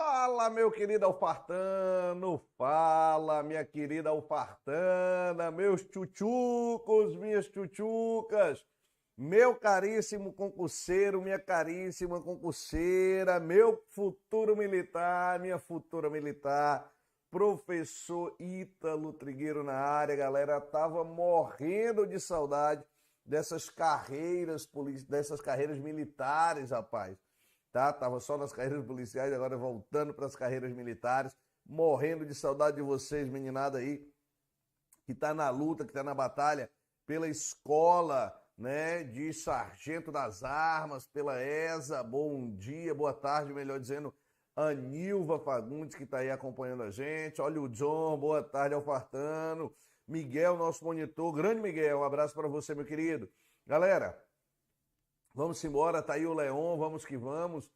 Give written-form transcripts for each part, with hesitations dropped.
Fala, meu querido Alfartano, fala, minha querida Alfartana, meus tchutchucos, minhas tchutchucas, meu caríssimo concurseiro, minha caríssima concurseira, meu futuro militar, minha futura militar, professor Ítalo Trigueiro na área, galera, tava morrendo de saudade dessas carreiras militares, rapaz. Tá? Tava só nas carreiras policiais, agora voltando para as carreiras militares, morrendo de saudade de vocês, meninada aí, que tá na luta, que tá na batalha pela escola, né, de sargento das armas, pela ESA. Bom dia, boa tarde, melhor dizendo, Anilva Fagundes, que tá aí acompanhando a gente. Olha o John, boa tarde, Alfartano. Miguel, nosso monitor, grande Miguel, um abraço para você, meu querido. Galera, vamos embora, tá aí o Leon, vamos que vamos.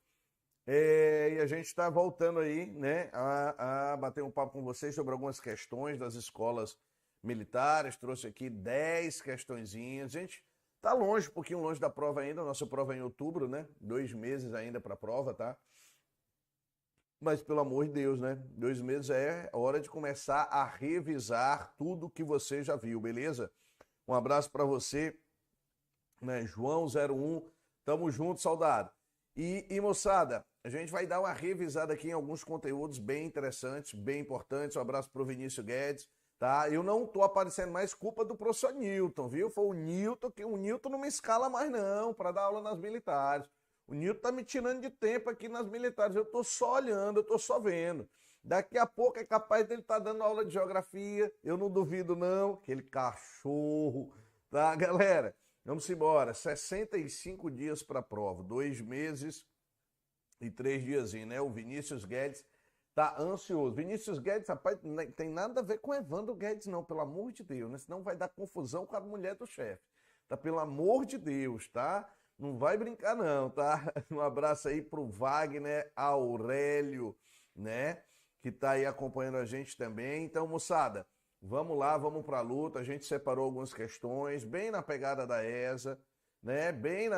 E a gente está voltando aí, né, a bater um papo com vocês sobre algumas questões das escolas militares. Trouxe aqui 10 questõezinhas. Gente, tá longe, um pouquinho longe da prova ainda. A nossa prova é em outubro, né? 2 meses ainda para a prova, tá? Mas pelo amor de Deus, né? 2 meses é hora de começar a revisar tudo que você já viu, beleza? Um abraço para você, né, João01, tamo junto, soldado. Moçada, a gente vai dar uma revisada aqui em alguns conteúdos bem interessantes, bem importantes. Um abraço pro Vinícius Guedes, tá? Eu não tô aparecendo mais, culpa do professor Newton, viu? Foi o Newton, que o Newton não me escala mais não, para dar aula nas militares. O Newton tá me tirando de tempo aqui nas militares, eu tô só olhando, eu tô só vendo. Daqui a pouco é capaz dele estar dando aula de geografia, eu não duvido não, aquele cachorro, tá, galera? Vamos embora, 65 dias para a prova, 2 meses e 3 dias, né? O Vinícius Guedes tá ansioso. Vinícius Guedes, rapaz, não tem nada a ver com Evandro Guedes, não, pelo amor de Deus, né? Senão vai dar confusão com a mulher do chefe. Tá, pelo amor de Deus, tá? Não vai brincar, não, tá? Um abraço aí pro Wagner Aurélio, né? Que tá aí acompanhando a gente também. Então, moçada, vamos lá, vamos para a luta. A gente separou algumas questões, bem na pegada da ESA, né? Bem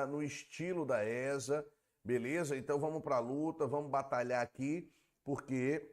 no estilo da ESA, beleza? Então vamos para a luta, vamos batalhar aqui, porque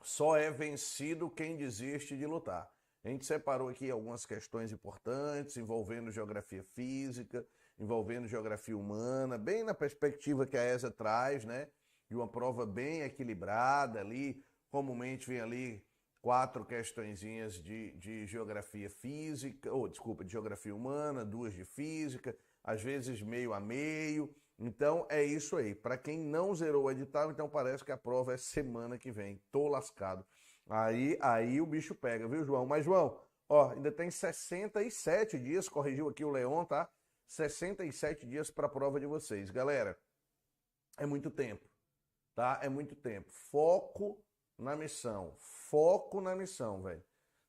só é vencido quem desiste de lutar. A gente separou aqui algumas questões importantes envolvendo geografia física, envolvendo geografia humana, bem na perspectiva que a ESA traz, né? De uma prova bem equilibrada ali, comumente vem ali 4 questõezinhas de geografia física, ou desculpa, de geografia humana, 2 de física, às vezes meio a meio. Então é isso aí. Para quem não zerou o edital, então parece que a prova é semana que vem. Tô lascado. Aí o bicho pega, viu, João? Mas, João, ó, ainda tem 67 dias, corrigiu aqui o Leon, tá? 67 dias para a prova de vocês. Galera, é muito tempo, tá? É muito tempo. Foco na missão, velho.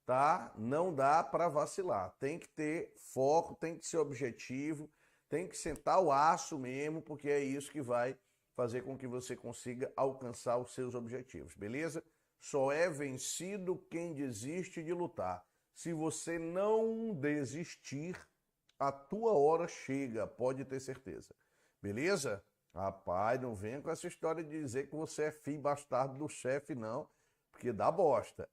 Tá? Não dá para vacilar. Tem que ter foco, tem que ser objetivo, tem que sentar o aço mesmo, porque é isso que vai fazer com que você consiga alcançar os seus objetivos, beleza? Só é vencido quem desiste de lutar. Se você não desistir, a tua hora chega, pode ter certeza. Beleza? Rapaz, não venha com essa história de dizer que você é filho bastardo do chefe, não, porque dá bosta.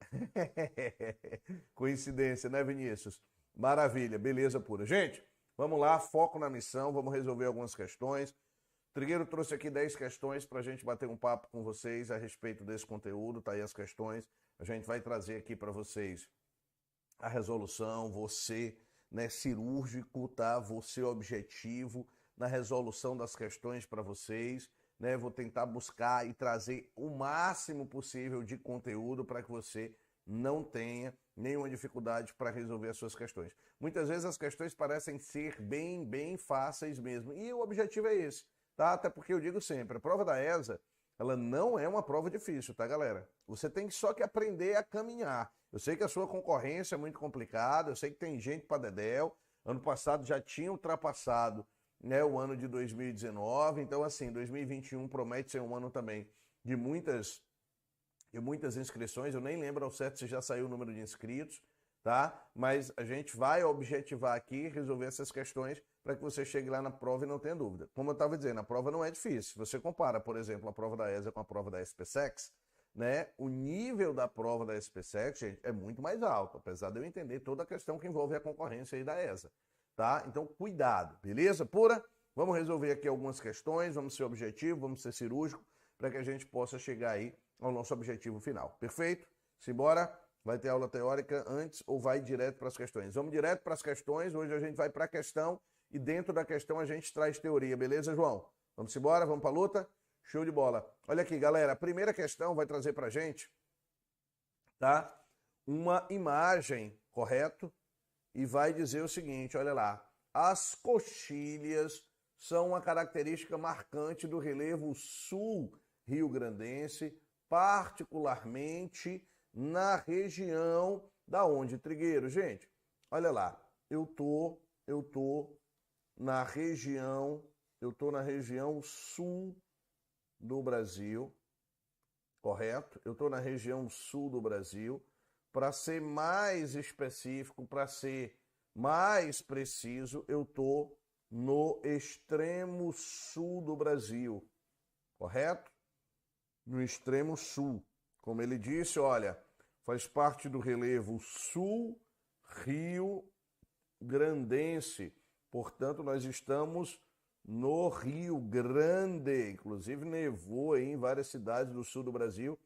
Coincidência, né, Vinícius? Maravilha, beleza pura. Gente, vamos lá, foco na missão, vamos resolver algumas questões. Trigueiro trouxe aqui 10 questões para a gente bater um papo com vocês a respeito desse conteúdo, tá aí as questões. A gente vai trazer aqui para vocês a resolução, você, né, cirúrgico, tá? Você objetivo na resolução das questões para vocês, né? Vou tentar buscar e trazer o máximo possível de conteúdo para que você não tenha nenhuma dificuldade para resolver as suas questões. Muitas vezes as questões parecem ser bem fáceis mesmo, e o objetivo é esse, tá? Até porque eu digo sempre, a prova da ESA, ela não é uma prova difícil, tá, galera? Você tem só que aprender a caminhar. Eu sei que a sua concorrência é muito complicada, eu sei que tem gente para dedéu. Ano passado já tinha ultrapassado, né, o ano de 2019, então assim, 2021 promete ser um ano também de muitas inscrições. Eu nem lembro ao certo se já saiu o número de inscritos, tá? Mas a gente vai objetivar aqui, resolver essas questões para que você chegue lá na prova e não tenha dúvida. Como eu estava dizendo, a prova não é difícil. Se você compara, por exemplo, a prova da ESA com a prova da SPSEX, né? O nível da prova da SPSEX, gente, é muito mais alto, apesar de eu entender toda a questão que envolve a concorrência aí da ESA, tá? Então, cuidado, beleza? Pura? Vamos resolver aqui algumas questões, vamos ser objetivo, vamos ser cirúrgico, para que a gente possa chegar aí ao nosso objetivo final. Perfeito? Simbora? Vai ter aula teórica antes ou vai direto para as questões? Vamos direto para as questões, hoje a gente vai para a questão e dentro da questão a gente traz teoria, beleza, João? Vamos embora, vamos para a luta? Show de bola. Olha aqui, galera, a primeira questão vai trazer para a gente, tá? Uma imagem, correto? E vai dizer o seguinte, olha lá. As coxilhas são uma característica marcante do relevo sul rio-grandense, particularmente na região da onde, Trigueiro? Gente, olha lá. Eu tô na região sul do Brasil, correto? Eu estou na região sul do Brasil. Para ser mais específico, para ser mais preciso, eu estou no extremo sul do Brasil, correto? No extremo sul. Como ele disse, olha, faz parte do relevo sul rio-grandense. Portanto, nós estamos no Rio Grande, inclusive nevou aí em várias cidades do sul do Brasil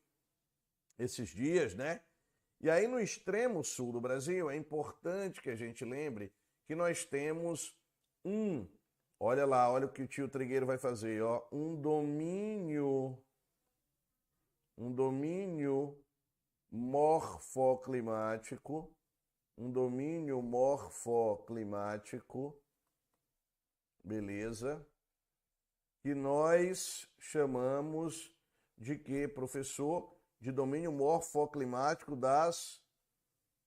esses dias, né? E aí no extremo sul do Brasil é importante que a gente lembre que nós temos olha lá, olha o que o tio Trigueiro vai fazer, ó, um domínio morfoclimático, beleza? Que nós chamamos de quê, professor? De domínio morfoclimático das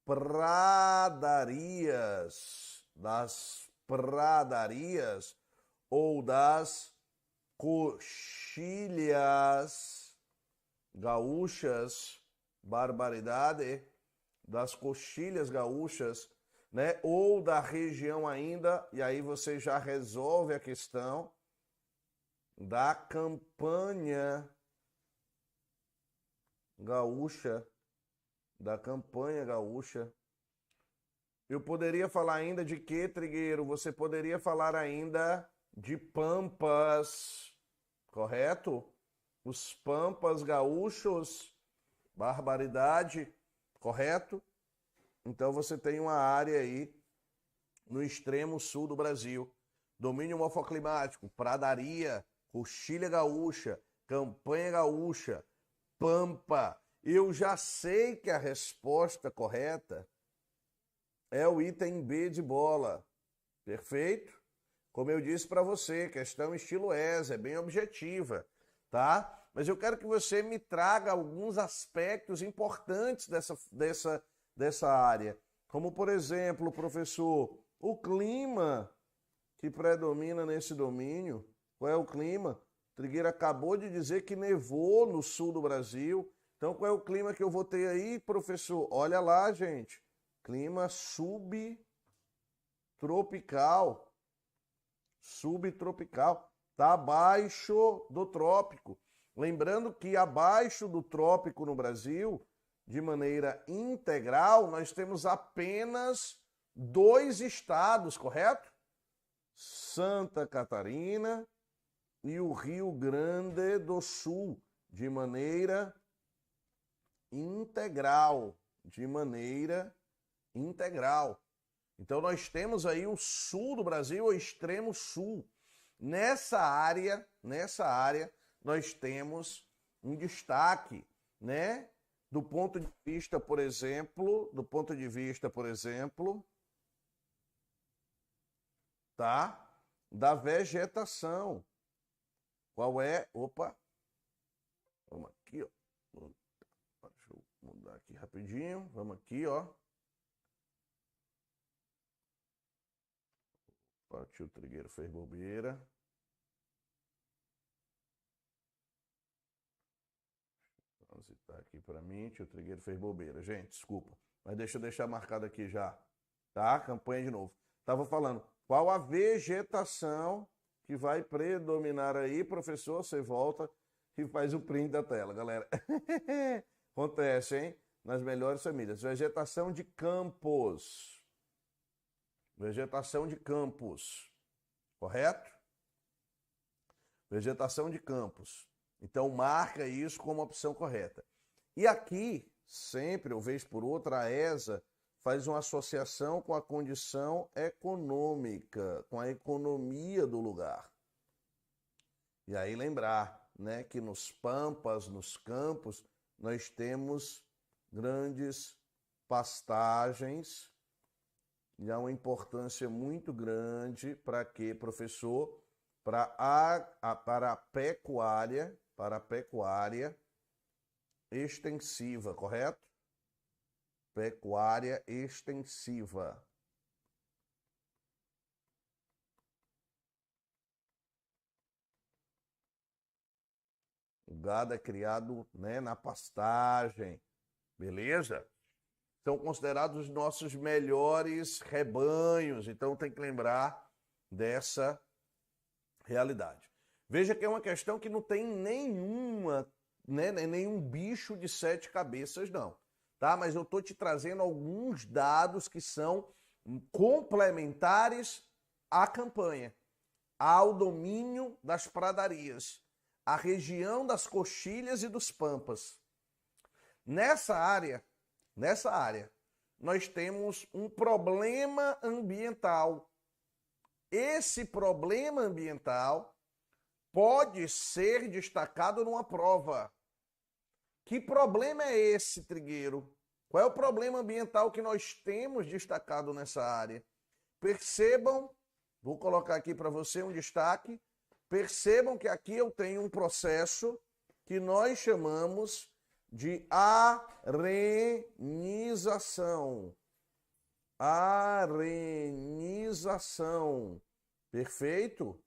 pradarias ou das coxilhas gaúchas, barbaridade, das coxilhas gaúchas, né? Ou da região ainda, e aí você já resolve a questão da campanha gaúcha, Eu poderia falar ainda de quê, Trigueiro? Você poderia falar ainda de pampas, correto? Os pampas gaúchos, barbaridade, correto? Então você tem uma área aí no extremo sul do Brasil. Domínio morfoclimático, pradaria, coxilha gaúcha, campanha gaúcha, pampa. Eu já sei que a resposta correta é o item B de bola. Perfeito? Como eu disse para você, questão estilo ESA, é bem objetiva, tá? Mas eu quero que você me traga alguns aspectos importantes dessa área. Como, por exemplo, professor, o clima que predomina nesse domínio. Qual é o clima? Trigueiro acabou de dizer que nevou no sul do Brasil. Então, qual é o clima que eu vou ter aí, professor? Olha lá, gente. Clima subtropical. Está abaixo do trópico. Lembrando que abaixo do trópico no Brasil, de maneira integral, nós temos apenas 2 estados, correto? Santa Catarina e o Rio Grande do Sul, de maneira integral. Então nós temos aí o sul do Brasil, o extremo sul. Nessa área, nós temos um destaque, né? Do ponto de vista, por exemplo, tá? Da vegetação. Qual é? Opa. Vamos aqui, ó. Deixa eu mudar aqui rapidinho. Vamos aqui, ó. O tio Trigueiro fez bobeira. Transitar aqui para mim. Tio Trigueiro fez bobeira. Gente, desculpa. Mas deixa eu deixar marcado aqui já, tá? Campanha de novo. Estava falando, qual a vegetação que vai predominar aí, professor? Você volta e faz o print da tela, galera. Acontece, hein? Nas melhores famílias. Vegetação de campos. Vegetação de campos. Correto? Vegetação de campos. Então, marca isso como opção correta. E aqui, sempre, ou vez por outra, a ESA faz uma associação com a condição econômica, com a economia do lugar. E aí lembrar, né, que nos pampas, nos campos, nós temos grandes pastagens e há uma importância muito grande para quê, professor? Para a pecuária extensiva, correto? Pecuária extensiva. O gado é criado, né, na pastagem, beleza? São considerados os nossos melhores rebanhos, então tem que lembrar dessa realidade. Veja que é uma questão que não tem nenhuma, né, nenhum bicho de 7 cabeças, não. Tá? Mas eu estou te trazendo alguns dados que são complementares à campanha, ao domínio das pradarias, à região das coxilhas e dos pampas. Nessa área, nós temos um problema ambiental. Esse problema ambiental pode ser destacado numa prova. Que problema é esse, Trigueiro? Qual é o problema ambiental que nós temos destacado nessa área? Percebam, vou colocar aqui para você um destaque, percebam que aqui eu tenho um processo que nós chamamos de arenização. Arenização. Perfeito?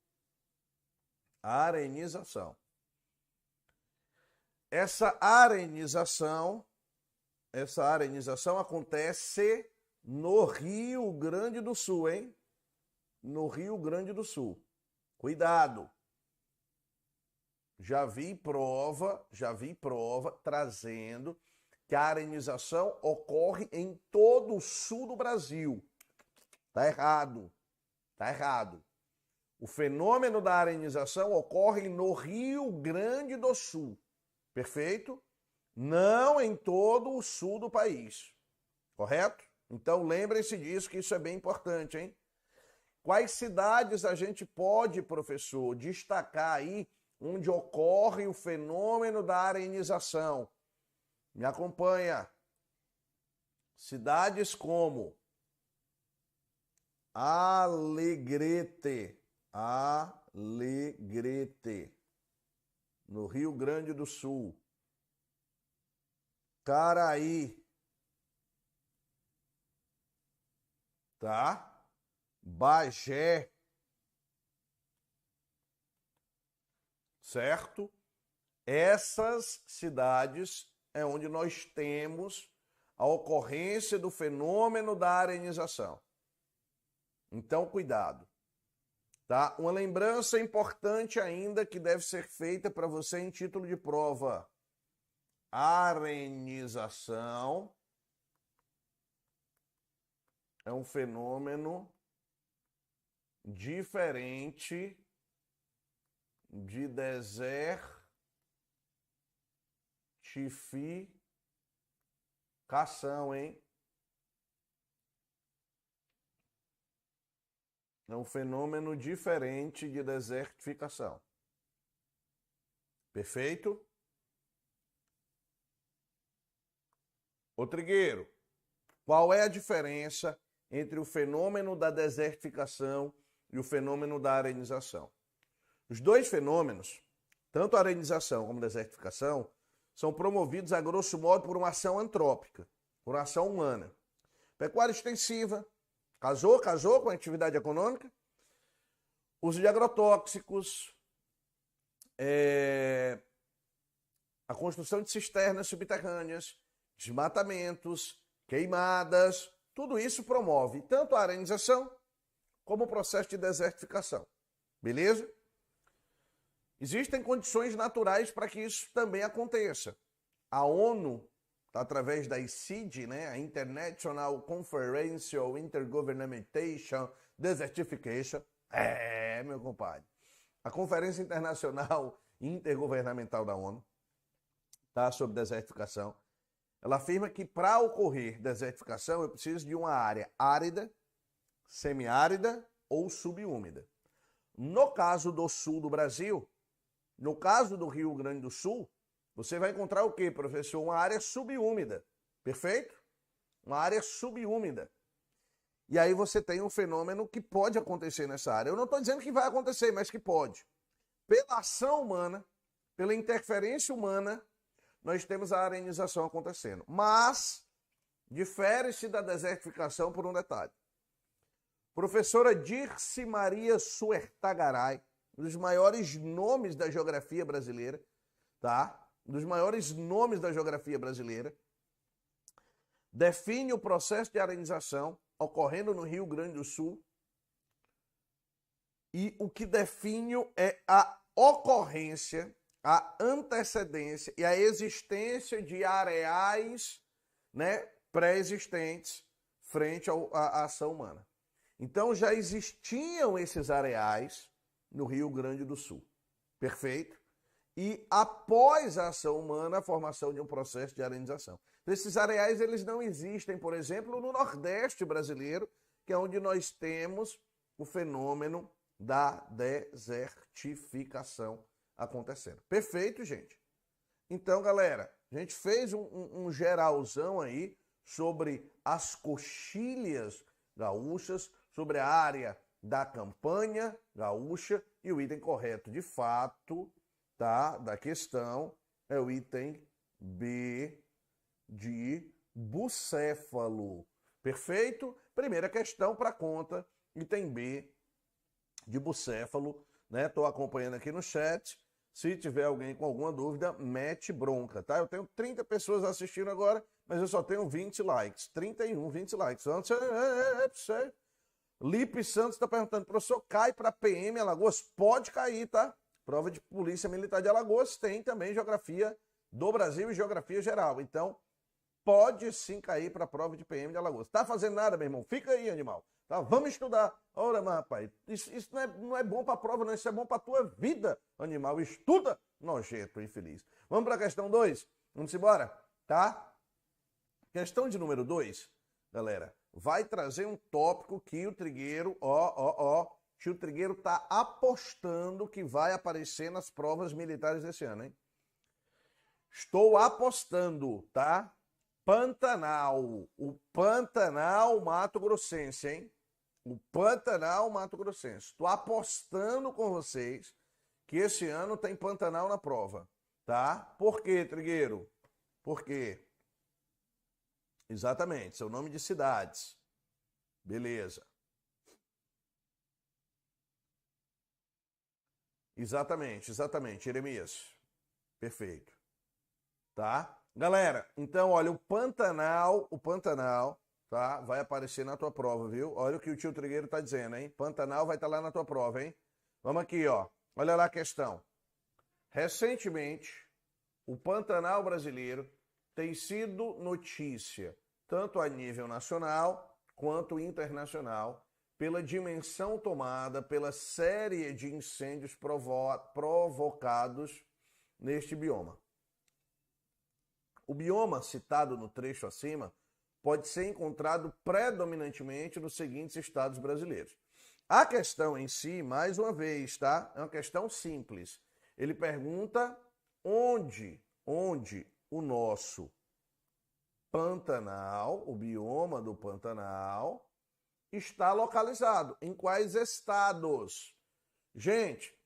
Arenização. Essa arenização acontece no Rio Grande do Sul, hein? No Rio Grande do Sul. Cuidado. Já vi prova trazendo que a arenização ocorre em todo o sul do Brasil. Tá errado. Tá errado. O fenômeno da arenização ocorre no Rio Grande do Sul. Perfeito? Não em todo o sul do país. Correto? Então lembrem-se disso, que isso é bem importante, hein? Quais cidades a gente pode, professor, destacar aí onde ocorre o fenômeno da arenização? Me acompanha. Cidades como Alegrete, no Rio Grande do Sul. Caraí, tá? Bagé, certo? Essas cidades é onde nós temos a ocorrência do fenômeno da arenização. Então, cuidado. Tá? Uma lembrança importante ainda que deve ser feita para você em título de prova. Arenização é um fenômeno diferente de desertificação, hein? É um fenômeno diferente de desertificação. Perfeito? Ô Trigueiro, qual é a diferença entre o fenômeno da desertificação e o fenômeno da arenização? Os dois fenômenos, tanto a arenização como a desertificação, são promovidos a grosso modo por uma ação antrópica, por uma ação humana. Pecuária extensiva, casou com a atividade econômica, uso de agrotóxicos, a construção de cisternas subterrâneas, desmatamentos, queimadas, tudo isso promove tanto a arenização como o processo de desertificação. Beleza? Existem condições naturais para que isso também aconteça. A ONU, através da ICID, né, a International Conference on Intergovernmental Desertification, meu compadre, a Conferência Internacional Intergovernamental da ONU, tá, sobre desertificação, ela afirma que para ocorrer desertificação eu preciso de uma área árida, semiárida ou subúmida. No caso do sul do Brasil, no caso do Rio Grande do Sul, você vai encontrar o quê, professor? Uma área subúmida, perfeito? Uma área subúmida. E aí você tem um fenômeno que pode acontecer nessa área. Eu não estou dizendo que vai acontecer, mas que pode. Pela ação humana, pela interferência humana, nós temos a arenização acontecendo. Mas difere-se da desertificação por um detalhe. Professora Dirce Maria Suertagaray, um dos maiores nomes da geografia brasileira, tá? Um dos maiores nomes da geografia brasileira, define o processo de arenização ocorrendo no Rio Grande do Sul e o que define é a ocorrência, a antecedência e a existência de areais, né, pré-existentes frente à ação humana. Então já existiam esses areais no Rio Grande do Sul, perfeito? E após a ação humana, a formação de um processo de arenização. Esses areais eles não existem, por exemplo, no Nordeste brasileiro, que é onde nós temos o fenômeno da desertificação acontecendo. Perfeito, gente? Então, galera, a gente fez um geralzão aí sobre as coxilhas gaúchas, sobre a área da campanha gaúcha, e o item correto, de fato, tá, da questão é o item B de bucéfalo. Perfeito? Primeira questão para conta, item B de bucéfalo, né? Tô acompanhando aqui no chat. Se tiver alguém com alguma dúvida, mete bronca, tá? Eu tenho 30 pessoas assistindo agora, mas eu só tenho 20 likes. 31, 20 likes. Lipe Santos está perguntando, professor, cai para PM Alagoas? Pode cair, tá? Prova de Polícia Militar de Alagoas tem também Geografia do Brasil e Geografia Geral. Então, pode sim cair para a prova de PM de Alagoas. Tá fazendo nada, meu irmão? Fica aí, animal. Tá? Vamos estudar. Ora, mas, rapaz, isso não é bom para a prova, não. Isso é bom para a tua vida, animal. Estuda, nojento, infeliz. Vamos para a questão 2? Vamos embora? Tá? Questão de número 2, galera, vai trazer um tópico que o Trigueiro, que o Trigueiro tá apostando que vai aparecer nas provas militares desse ano, hein? Estou apostando, tá? Pantanal, o Pantanal Mato Grossense, hein? O Pantanal Mato Grossense. Estou apostando com vocês que esse ano tem Pantanal na prova, tá? Por quê, Trigueiro? Por quê? Exatamente, seu nome de cidades. Beleza. Exatamente, Jeremias. Perfeito. Tá? Galera, então, olha, o Pantanal, tá? Vai aparecer na tua prova, viu? Olha o que o tio Trigueiro tá dizendo, hein? Pantanal vai estar lá na tua prova, hein? Vamos aqui, ó. Olha lá a questão. Recentemente, o Pantanal brasileiro tem sido notícia, tanto a nível nacional quanto internacional, pela dimensão tomada, pela série de incêndios provocados neste bioma. O bioma citado no trecho acima pode ser encontrado predominantemente nos seguintes estados brasileiros. A questão em si, mais uma vez, tá? É uma questão simples. Ele pergunta onde o nosso Pantanal, o bioma do Pantanal, está localizado. Em quais estados? Gente,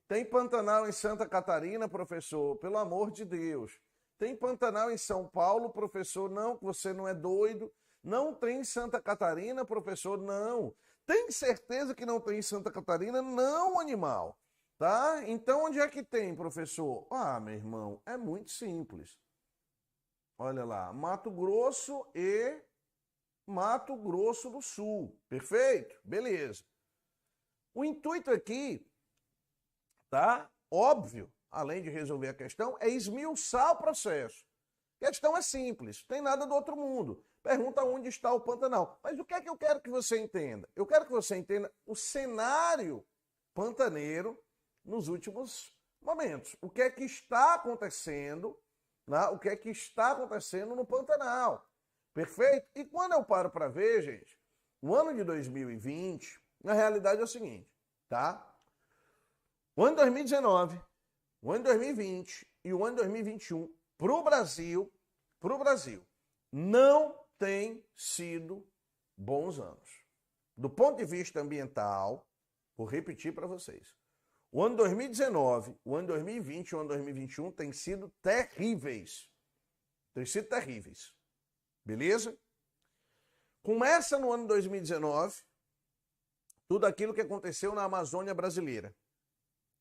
tem Pantanal em Santa Catarina, professor? Pelo amor de Deus. Tem Pantanal em São Paulo, professor? Não, você não é doido. Não tem em Santa Catarina, professor? Não. Tem certeza que não tem em Santa Catarina? Não, animal. Tá? Então, onde é que tem, professor? Ah, meu irmão, é muito simples. Olha lá, Mato Grosso e Mato Grosso do Sul. Perfeito? Beleza. O intuito aqui, tá? Óbvio, além de resolver a questão, é esmiuçar o processo. A questão é simples, não tem nada do outro mundo. Pergunta onde está o Pantanal. Mas o que é que eu quero que você entenda? Eu quero que você entenda o cenário pantaneiro nos últimos momentos. O que é que está acontecendo, né? O que é que está acontecendo no Pantanal. Perfeito? E quando eu paro para ver, gente, o ano de 2020, na realidade é o seguinte, tá? O ano de 2019, o ano de 2020 e o ano de 2021, para o Brasil, não tem sido bons anos. Do ponto de vista ambiental, vou repetir para vocês. O ano 2019, o ano 2020 e o ano 2021 têm sido terríveis. Têm sido terríveis. Beleza? Começa no ano 2019, tudo aquilo que aconteceu na Amazônia brasileira.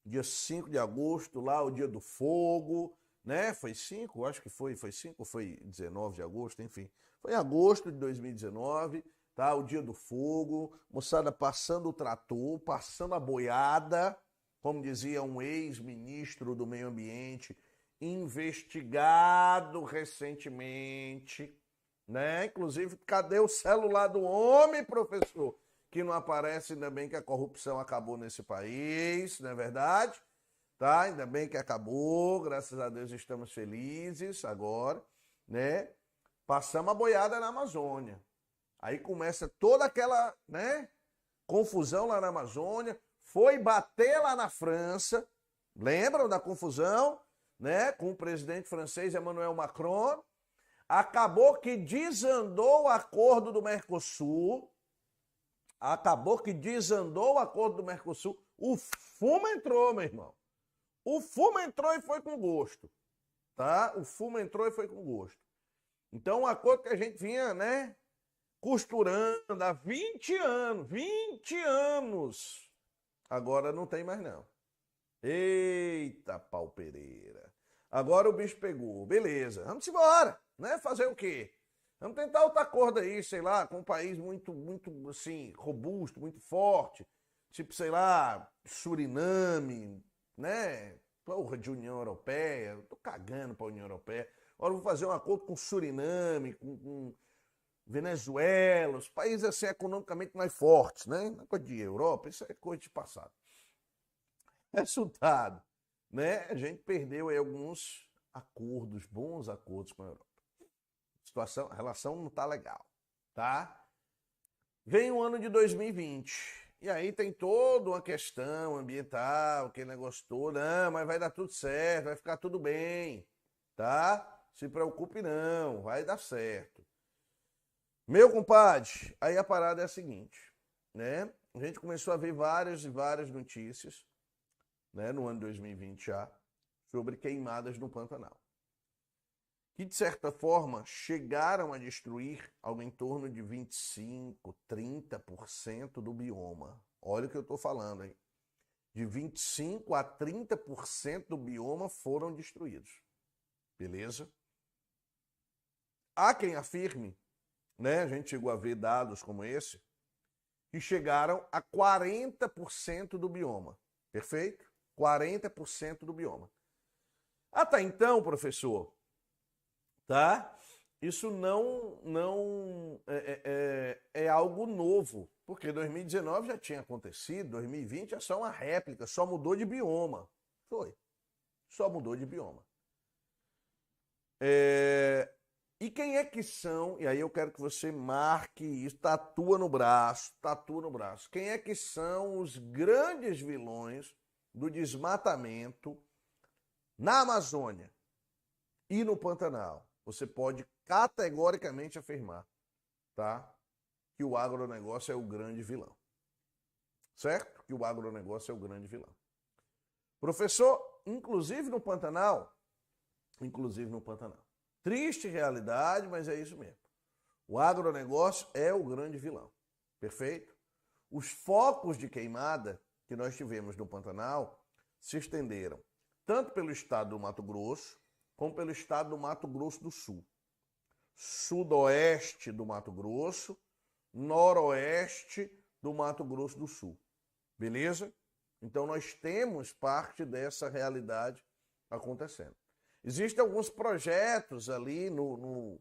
Dia 5 de agosto, lá o dia do fogo, né? Foi 5? Acho que foi 5 ou foi 19 de agosto, enfim. Foi em agosto de 2019, tá? O dia do fogo, moçada passando o trator, passando a boiada, como dizia um ex-ministro do meio ambiente, investigado recentemente, né? Inclusive, cadê o celular do homem, professor? Que não aparece, ainda bem que a corrupção acabou nesse país, não é verdade? Tá? Ainda bem que acabou, graças a Deus estamos felizes agora, né? Passamos a boiada na Amazônia. Aí começa toda aquela, né, confusão lá na Amazônia, foi bater lá na França, lembram da confusão, né, com o presidente francês Emmanuel Macron? Acabou que desandou o acordo do Mercosul, o fumo entrou, meu irmão. O fumo entrou e foi com gosto, tá? O fumo entrou e foi com gosto. Então, um acordo que a gente vinha, né, costurando há 20 anos, agora não tem mais não. Eita, pau Pereira. Agora o bicho pegou, beleza, vamos embora, né? Fazer o quê? Vamos tentar outro acordo aí, sei lá, com um país muito, assim, robusto, muito forte, tipo, sei lá, Suriname, né? Porra de União Europeia, eu tô cagando pra União Europeia. Agora eu vou fazer um acordo com Suriname, com Venezuela, os países assim economicamente mais fortes, né? Não é coisa de Europa, isso é coisa de passado. Resultado, né? A gente perdeu aí alguns acordos, bons acordos com a Europa. A relação não tá legal, tá? Vem o ano de 2020. E aí tem toda uma questão ambiental, aquele negócio todo. Não, mas vai dar tudo certo, vai ficar tudo bem, tá? Se preocupe não, vai dar certo. Meu compadre, aí a parada é a seguinte, né? A gente começou a ver várias e várias notícias, né, no ano 2020 já, sobre queimadas no Pantanal, que de certa forma chegaram a destruir algo em torno de 25, 30% do bioma. Olha o que eu estou falando, hein? De 25 a 30% do bioma foram destruídos. Beleza? Há quem afirme, né, a gente chegou a ver dados como esse, que chegaram a 40% do bioma. Perfeito? 40% do bioma. Até então, professor, tá? Isso não é algo novo, porque 2019 já tinha acontecido, 2020 é só uma réplica, só mudou de bioma. Foi. Só mudou de bioma. E quem é que são, e aí eu quero que você marque isso, tatua no braço. Quem é que são os grandes vilões do desmatamento na Amazônia e no Pantanal? Você pode categoricamente afirmar, tá? Que o agronegócio é o grande vilão. Certo? Que o agronegócio é o grande vilão. Professor, inclusive no Pantanal, triste realidade, mas é isso mesmo. O agronegócio é o grande vilão. Perfeito? Os focos de queimada que nós tivemos no Pantanal se estenderam tanto pelo estado do Mato Grosso, como pelo estado do Mato Grosso do Sul. sudoeste do Mato Grosso, noroeste do Mato Grosso do Sul. Beleza? Então nós temos parte dessa realidade acontecendo. Existem alguns projetos ali no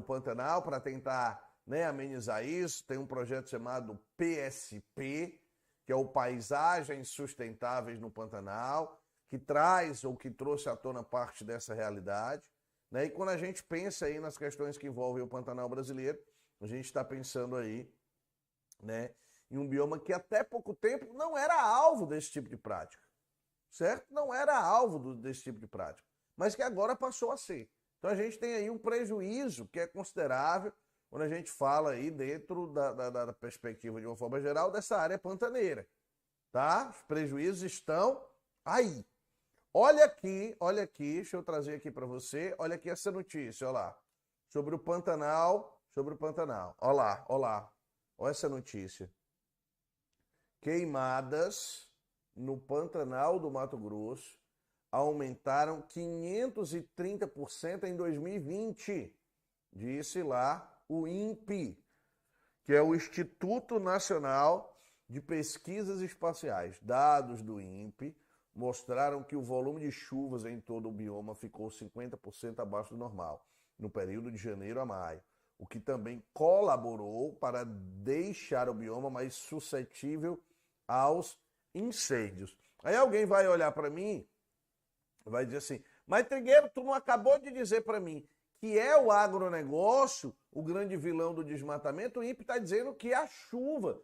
Pantanal para tentar, né, amenizar isso. Tem um projeto chamado PSP, que é o Paisagens Sustentáveis no Pantanal, que traz ou que trouxe à tona parte dessa realidade. Né? E quando a gente pensa aí nas questões que envolvem o Pantanal brasileiro, a gente está pensando aí, né, em um bioma que até pouco tempo não era alvo desse tipo de prática, certo? Não era alvo desse tipo de prática, mas que agora passou a ser. Então a gente tem aí um prejuízo que é considerável quando a gente fala aí dentro da perspectiva de uma forma geral dessa área pantaneira, tá? Os prejuízos estão aí. Olha aqui, deixa eu trazer aqui para você, olha aqui essa notícia, olha lá, sobre o Pantanal, olha lá, olha essa notícia. Queimadas no Pantanal do Mato Grosso aumentaram 530% em 2020, disse lá o INPE, que é o Instituto Nacional de Pesquisas Espaciais. Dados do INPE mostraram que o volume de chuvas em todo o bioma ficou 50% abaixo do normal, no período de janeiro a maio, o que também colaborou para deixar o bioma mais suscetível aos incêndios. Aí alguém vai olhar para mim, vai dizer assim, mas Trigueiro, tu não acabou de dizer para mim que é o agronegócio o grande vilão do desmatamento? O INPE está dizendo que é a chuva.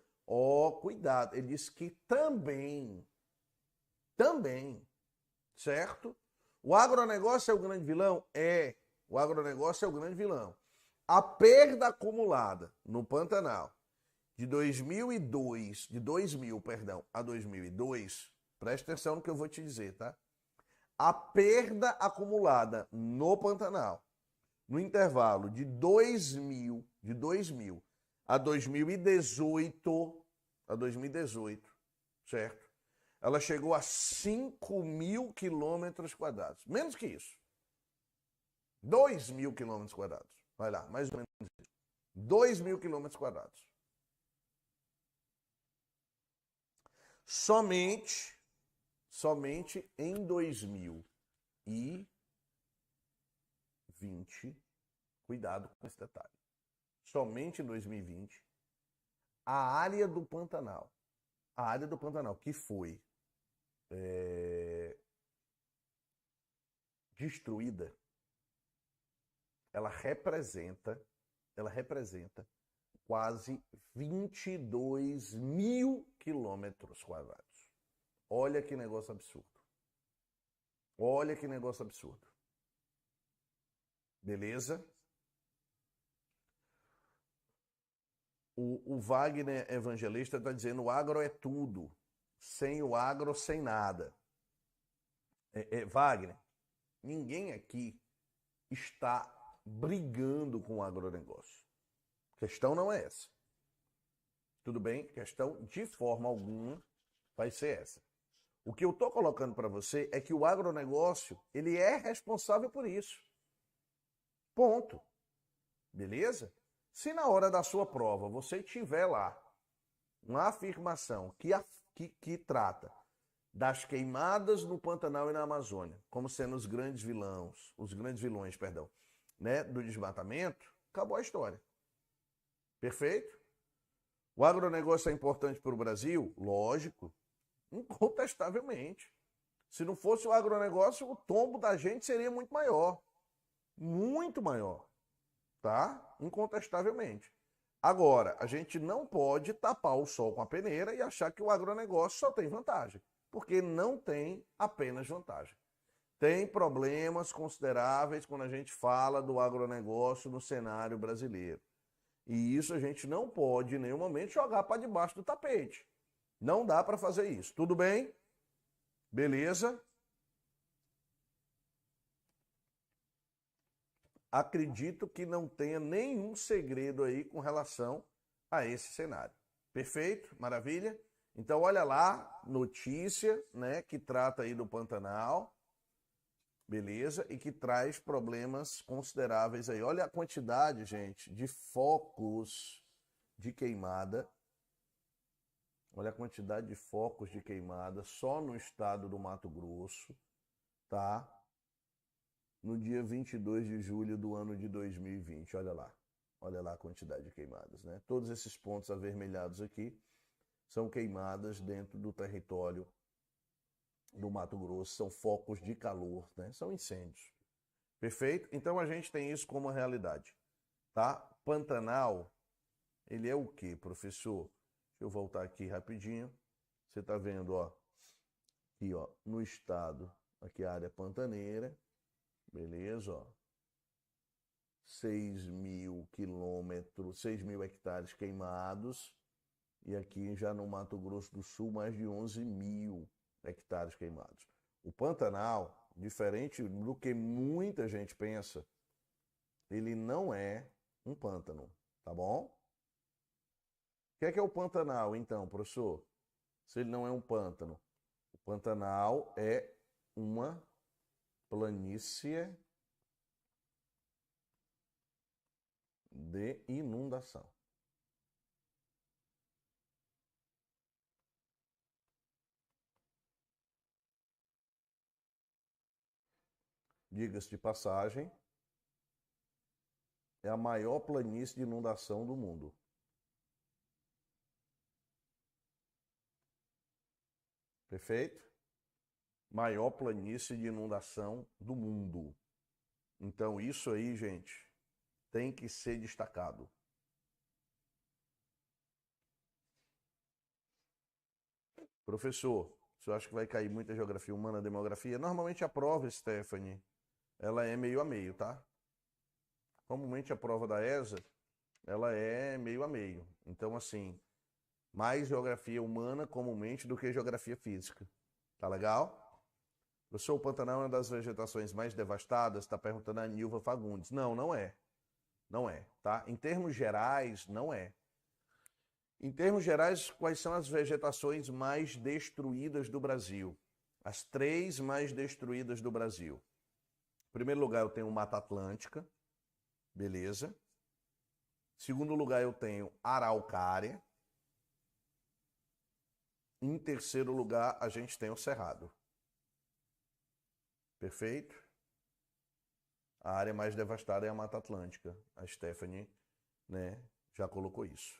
Cuidado, ele disse que também, certo? O agronegócio é o grande vilão? É, o agronegócio é o grande vilão. A perda acumulada no Pantanal de 2000 a 2002, presta atenção no que eu vou te dizer, tá? A perda acumulada no Pantanal, no intervalo de 2000 a 2018, certo? Ela chegou a 5.000 quilômetros quadrados. Menos que isso. 2.000 quilômetros quadrados. Vai lá, mais ou menos isso. 2.000 quilômetros quadrados. Somente em 2020, cuidado com esse detalhe, somente em 2020, a área do Pantanal, que foi destruída, ela representa quase 22.000 quilômetros quadrados. Olha que negócio absurdo. Beleza? O Wagner Evangelista está dizendo: o agro é tudo. Sem o agro, sem nada. Wagner, ninguém aqui está brigando com o agronegócio. A questão não é essa. Tudo bem? A questão, de forma alguma, vai ser essa. O que eu estou colocando para você é que o agronegócio, ele é responsável por isso. Ponto. Beleza? Se na hora da sua prova você tiver lá uma afirmação que trata das queimadas no Pantanal e na Amazônia como sendo os grandes vilões, né, do desmatamento, acabou a história. Perfeito? O agronegócio é importante para o Brasil? Lógico, incontestavelmente. Se não fosse o agronegócio, o tombo da gente seria muito maior. Muito maior. Tá? Incontestavelmente. Agora, a gente não pode tapar o sol com a peneira e achar que o agronegócio só tem vantagem, porque não tem apenas vantagem. Tem problemas consideráveis quando a gente fala do agronegócio no cenário brasileiro. E isso a gente não pode, em nenhum momento, jogar para debaixo do tapete. Não dá para fazer isso. Tudo bem? Beleza? Acredito que não tenha nenhum segredo aí com relação a esse cenário. Perfeito? Maravilha? Então olha lá, notícia, né, que trata aí do Pantanal. beleza? E que traz problemas consideráveis aí. Olha a quantidade, gente, de focos de queimada. Olha a quantidade de focos de queimada só no estado do Mato Grosso, tá? No dia 22 de julho do ano de 2020, olha lá. Olha lá a quantidade de queimadas, né? Todos esses pontos avermelhados aqui são queimadas dentro do território do Mato Grosso, são focos de calor, né? São incêndios. Perfeito? Então a gente tem isso como realidade, tá? Pantanal, ele é o quê, professor? Deixa eu voltar aqui rapidinho. Você tá vendo, ó, aqui, ó, no estado, aqui a área pantaneira, beleza, ó. 6.000 quilômetros, 6.000 hectares queimados, e aqui já no Mato Grosso do Sul, mais de 11.000 hectares queimados. O Pantanal, diferente do que muita gente pensa, ele não é um pântano, tá bom? O que é o Pantanal, então, professor? Se ele não é um pântano, o Pantanal é uma planície de inundação. Diga-se de passagem, é a maior planície de inundação do mundo. Perfeito? Maior planície de inundação do mundo. Então isso aí, gente, tem que ser destacado. Professor, você acha que vai cair muita geografia humana, demografia? Normalmente a prova, Stephanie, ela é meio a meio, tá? Comumente a prova da ESA, ela é meio a meio. Então, assim, mais geografia humana comumente do que geografia física. Tá legal? Professor, o Pantanal é uma das vegetações mais devastadas? Está perguntando a Nilva Fagundes. Não, não é. Não é, tá? Em termos gerais, não é. Em termos gerais, quais são as vegetações mais destruídas do Brasil? As 3 mais destruídas do Brasil. Em primeiro lugar, eu tenho Mata Atlântica, beleza. Em segundo lugar, eu tenho Araucária. Em terceiro lugar, a gente tem o Cerrado. Perfeito? A área mais devastada é a Mata Atlântica. A Stephanie, né, já colocou isso.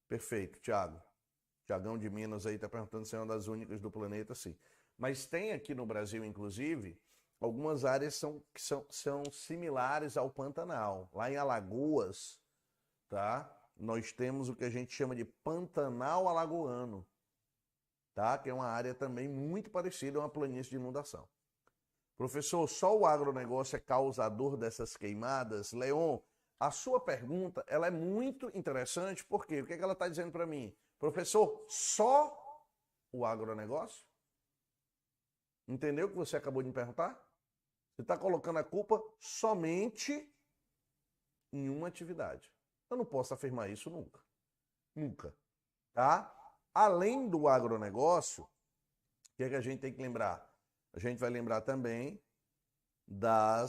Perfeito, Thiago. Tiagão de Minas aí está perguntando se é uma das únicas do planeta, sim. Mas tem aqui no Brasil, inclusive, algumas áreas que são similares ao Pantanal. Lá em Alagoas, tá? Nós temos o que a gente chama de Pantanal Alagoano, tá? Que é uma área também muito parecida a uma planície de inundação. Professor, só o agronegócio é causador dessas queimadas? Leon, a sua pergunta ela é muito interessante, porque o que ela está dizendo para mim? Professor, só o agronegócio? Entendeu o que você acabou de me perguntar? Você está colocando a culpa somente em uma atividade. Eu não posso afirmar isso nunca. Nunca. Tá? Além do agronegócio, o que é que a gente tem que lembrar? A gente vai lembrar também da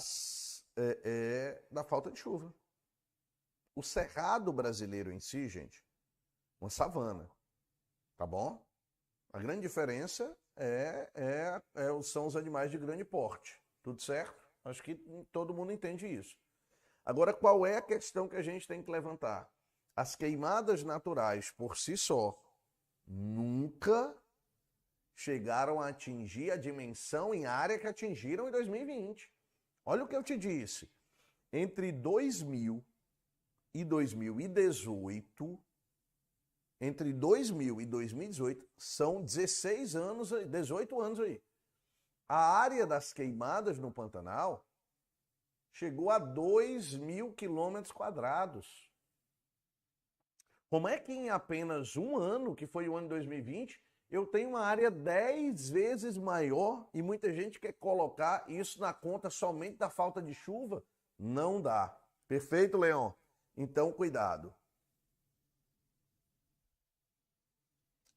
falta de chuva. O cerrado brasileiro em si, gente, uma savana, tá bom? A grande diferença são os animais de grande porte, tudo certo? Acho que todo mundo entende isso. Agora, qual é a questão que a gente tem que levantar? As queimadas naturais, por si só, nunca chegaram a atingir a dimensão em área que atingiram em 2020. Olha o que eu te disse. Entre 2000 e 2018, entre 2000 e 2018, são 16 anos, 18 anos aí. A área das queimadas no Pantanal chegou a 2.000 quilômetros quadrados. Como é que em apenas um ano, que foi o ano de 2020, eu tenho uma área 10 vezes maior e muita gente quer colocar isso na conta somente da falta de chuva? Não dá. Perfeito, Leon? Então, cuidado.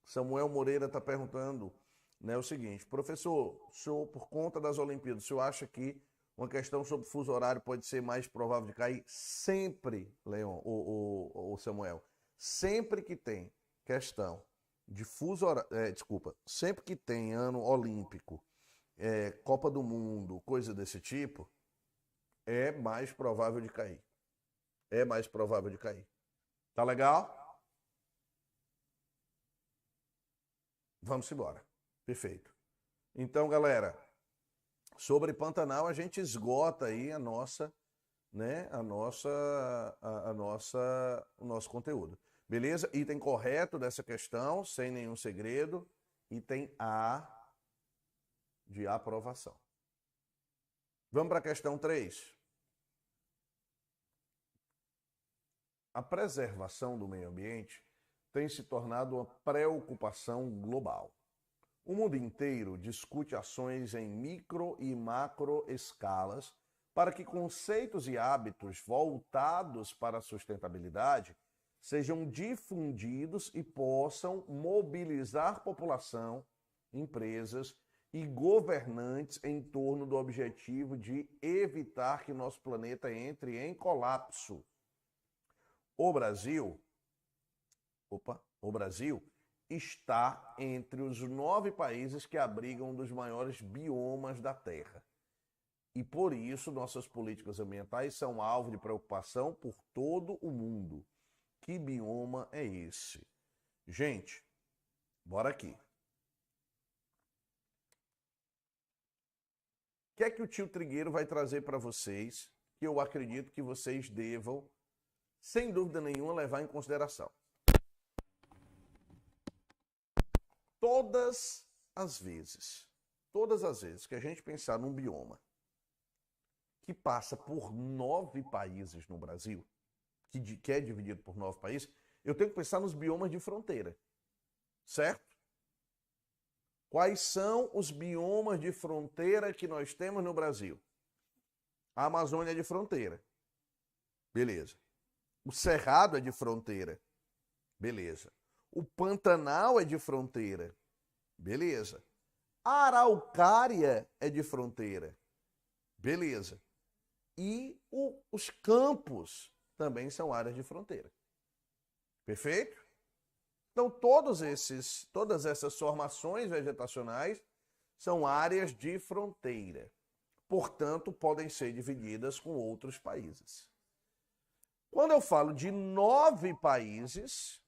Samuel Moreira está perguntando né, o seguinte, professor, o senhor, por conta das Olimpíadas, o senhor acha que uma questão sobre fuso horário pode ser mais provável de cair? Sempre, Leon, o Samuel, sempre que tem questão de fuso horário, desculpa, sempre que tem ano olímpico, Copa do Mundo, coisa desse tipo, é mais provável de cair. É mais provável de cair. Tá legal? Vamos embora. Perfeito. Então, galera, sobre Pantanal a gente esgota aí a nossa, né, o nosso conteúdo. Beleza? Item correto dessa questão, sem nenhum segredo. Item A de aprovação. Vamos para a questão 3. A preservação do meio ambiente tem se tornado uma preocupação global. O mundo inteiro discute ações em micro e macro escalas para que conceitos e hábitos voltados para a sustentabilidade sejam difundidos e possam mobilizar população, empresas e governantes em torno do objetivo de evitar que nosso planeta entre em colapso. O Brasil está entre os 9 países que abrigam um dos maiores biomas da Terra. E por isso nossas políticas ambientais são alvo de preocupação por todo o mundo. Que bioma é esse? Gente, bora aqui. O que é que o tio Trigueiro vai trazer para vocês, que eu acredito que vocês devam, sem dúvida nenhuma, levar em consideração? Todas as vezes que a gente pensar num bioma que passa por 9 países no Brasil, que é dividido por 9 países, eu tenho que pensar nos biomas de fronteira, certo? Quais são os biomas de fronteira que nós temos no Brasil? A Amazônia é de fronteira. Beleza. O Cerrado é de fronteira. Beleza. O Pantanal é de fronteira. Beleza. A Araucária é de fronteira. Beleza. E os campos também são áreas de fronteira. Perfeito? Então, todas essas formações vegetacionais são áreas de fronteira. Portanto, podem ser divididas com outros países. Quando eu falo de 9 países,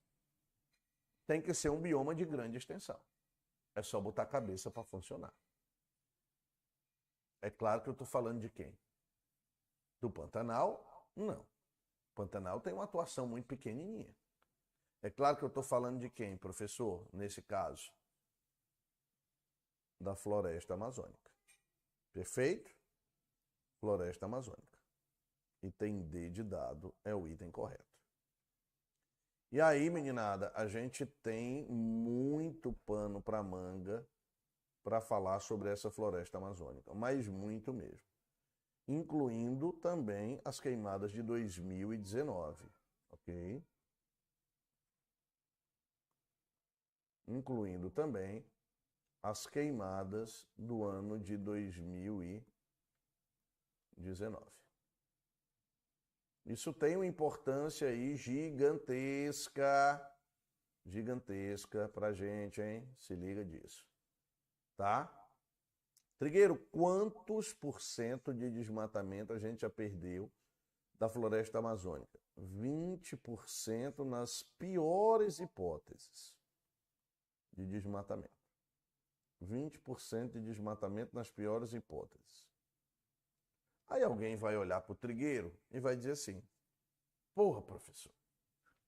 tem que ser um bioma de grande extensão. É só botar a cabeça para funcionar. É claro que eu estou falando de quem? Do Pantanal? Não. O Pantanal tem uma atuação muito pequenininha. É claro que eu estou falando de quem, professor? Nesse caso, da floresta amazônica. Perfeito? Floresta amazônica. Item D de dado é o item correto. E aí, meninada, a gente tem muito pano para manga para falar sobre essa floresta amazônica, mas muito mesmo. Incluindo também as queimadas de 2019, ok? Incluindo também as queimadas do ano de 2019. Isso tem uma importância aí gigantesca pra gente, hein? Se liga disso, tá? Trigueiro, quantos por cento de desmatamento a gente já perdeu da floresta amazônica? 20% nas piores hipóteses de desmatamento. 20% de desmatamento nas piores hipóteses. Aí alguém vai olhar para o Trigueiro e vai dizer assim: porra, professor,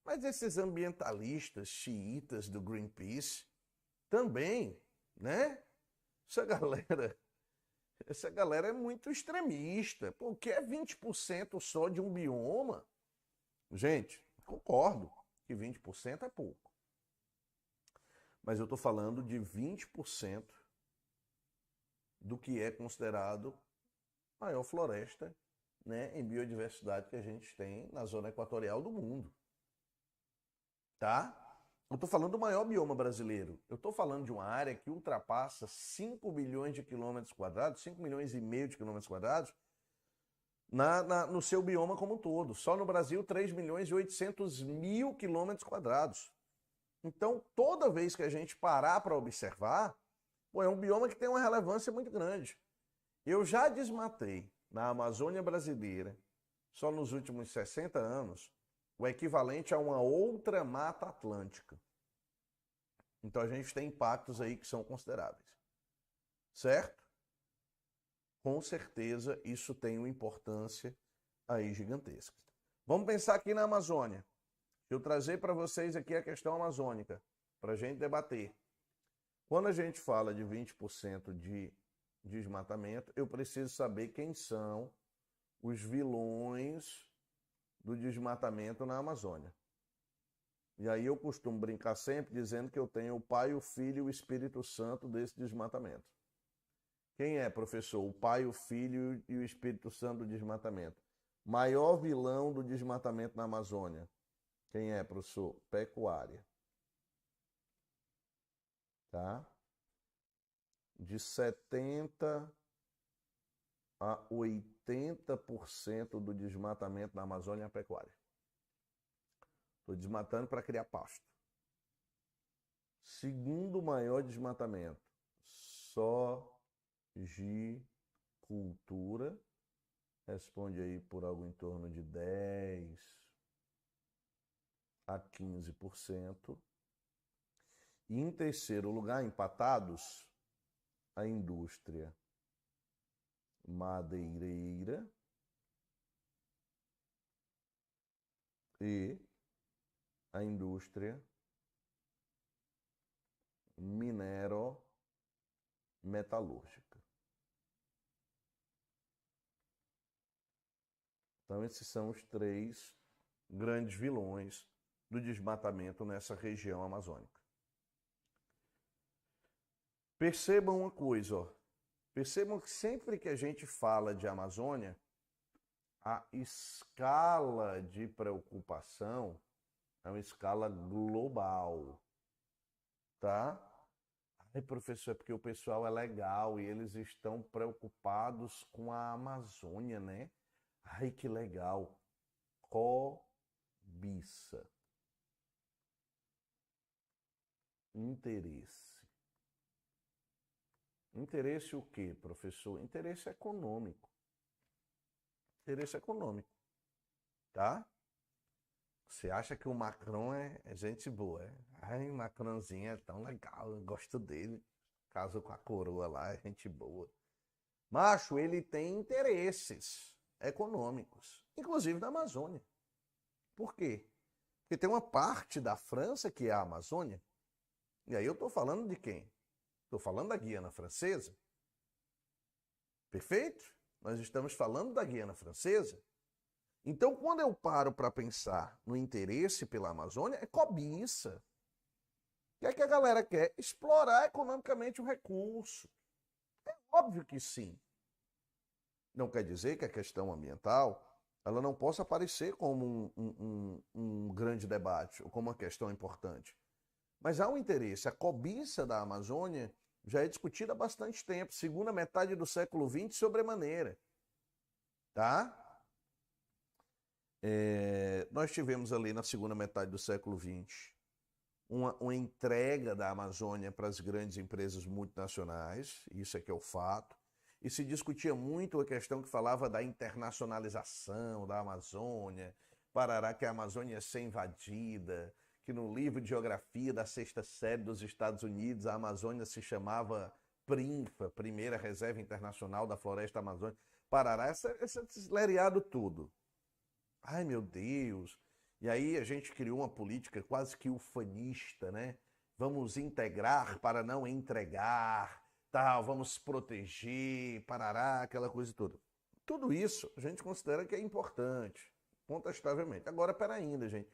mas esses ambientalistas xiitas do Greenpeace também, né? Essa galera é muito extremista. Pô, o que é 20% só de um bioma? Gente, concordo que 20% é pouco. Mas eu estou falando de 20% do que é considerado a maior floresta, né, em biodiversidade que a gente tem na zona equatorial do mundo. Tá? Eu estou falando do maior bioma brasileiro. Eu estou falando de uma área que ultrapassa 5 bilhões de quilômetros quadrados, 5 milhões e meio de quilômetros quadrados, no seu bioma como um todo. Só no Brasil, 3 milhões e 800 mil quilômetros quadrados. Então, toda vez que a gente parar para observar, é um bioma que tem uma relevância muito grande. Eu já desmatei na Amazônia brasileira, só nos últimos 60 anos, o equivalente a uma outra Mata Atlântica. Então a gente tem impactos aí que são consideráveis. Certo? Com certeza isso tem uma importância aí gigantesca. Vamos pensar aqui na Amazônia. Eu trazer para vocês aqui a questão amazônica, para a gente debater. Quando a gente fala de 20% de desmatamento, eu preciso saber quem são os vilões do desmatamento na Amazônia. E aí eu costumo brincar sempre dizendo que eu tenho o Pai, o Filho e o Espírito Santo desse desmatamento. Quem é, professor? O Pai, o Filho e o Espírito Santo do desmatamento. Maior vilão do desmatamento na Amazônia. Quem é, professor? Pecuária. Tá? De 70% a 80% do desmatamento na Amazônia é a pecuária. Estou desmatando para criar pasto. Segundo maior desmatamento, sojicultura. Responde aí por algo em torno de 10% a 15%. E em terceiro lugar, empatados, a indústria madeireira e a indústria minero-metalúrgica. Então, esses são os 3 grandes vilões do desmatamento nessa região amazônica. Percebam uma coisa, ó. Percebam que sempre que a gente fala de Amazônia, a escala de preocupação é uma escala global, tá? Ai, professor, é porque o pessoal é legal e eles estão preocupados com a Amazônia, né? Ai, que legal. Cobiça. Interesse. Interesse o quê, professor? Interesse econômico. Interesse econômico. Tá? Você acha que o Macron é gente boa, é? Ai, Macronzinho é tão legal, eu gosto dele. Casou com a coroa lá, é gente boa. Macho, ele tem interesses econômicos, inclusive na Amazônia. Por quê? Porque tem uma parte da França que é a Amazônia. E aí eu estou falando de quem? Estou falando da Guiana Francesa. Perfeito? Nós estamos falando da Guiana Francesa. Então, quando eu paro para pensar no interesse pela Amazônia, é cobiça. O que é que a galera quer? Explorar economicamente o recurso. É óbvio que sim. Não quer dizer que a questão ambiental ela não possa aparecer como um grande debate ou como uma questão importante. Mas há um interesse. A cobiça da Amazônia já é discutida há bastante tempo, segunda metade do século XX, sobremaneira. Tá? Nós tivemos ali na segunda metade do século XX uma entrega da Amazônia para as grandes empresas multinacionais, isso é que é o fato, e se discutia muito a questão que falava da internacionalização da Amazônia, parará que a Amazônia ia ser invadida, que no livro de geografia da 6ª série dos Estados Unidos a Amazônia se chamava PRINFA, Primeira Reserva Internacional da Floresta Amazônica, parará, esse lereado tudo. Ai, meu Deus! E aí a gente criou uma política quase que ufanista, né? Vamos integrar para não entregar, tal, vamos proteger, parará, aquela coisa toda. Tudo isso a gente considera que é importante, contestavelmente. Agora, peraí ainda, gente.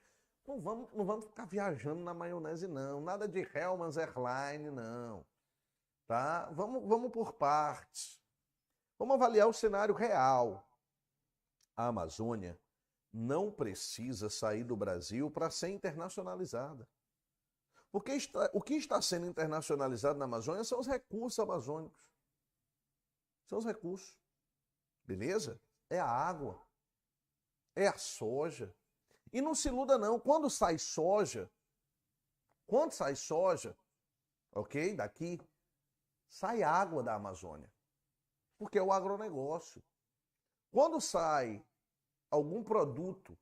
Não vamos ficar viajando na maionese, não. Nada de Hellmann's Airline, não. Tá? Vamos por partes. Vamos avaliar o cenário real. A Amazônia não precisa sair do Brasil para ser internacionalizada. Porque o que está sendo internacionalizado na Amazônia são os recursos amazônicos. São os recursos. Beleza? É a água. É a soja. E não se iluda não, quando sai soja, ok, daqui, sai água da Amazônia. Porque é o agronegócio. Quando sai algum produto,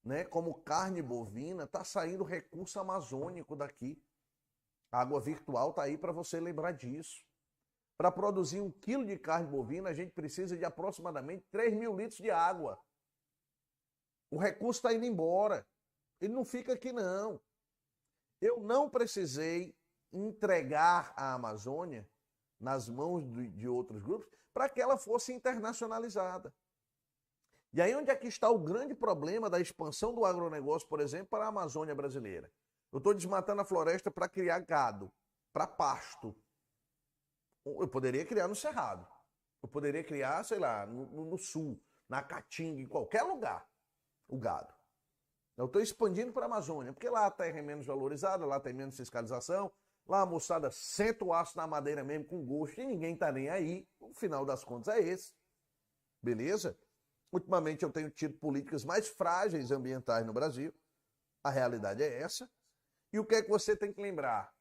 né, como carne bovina, está saindo recurso amazônico daqui. A água virtual está aí para você lembrar disso. Para produzir 1 quilo de carne bovina, a gente precisa de aproximadamente 3.000 litros de água. O recurso está indo embora. Ele não fica aqui, não. Eu não precisei entregar a Amazônia nas mãos de outros grupos para que ela fosse internacionalizada. E aí onde é que está o grande problema da expansão do agronegócio, por exemplo, para a Amazônia brasileira? Eu estou desmatando a floresta para criar gado, para pasto. Eu poderia criar no Cerrado. Eu poderia criar, sei lá, no sul, na Caatinga, em qualquer lugar, o gado. Eu estou expandindo para a Amazônia, porque lá a terra é menos valorizada, lá tem menos fiscalização, lá a moçada senta o aço na madeira mesmo com gosto e ninguém está nem aí. O final das contas é esse. Beleza? Ultimamente eu tenho tido políticas mais frágeis ambientais no Brasil. A realidade é essa. E o que é que você tem que lembrar?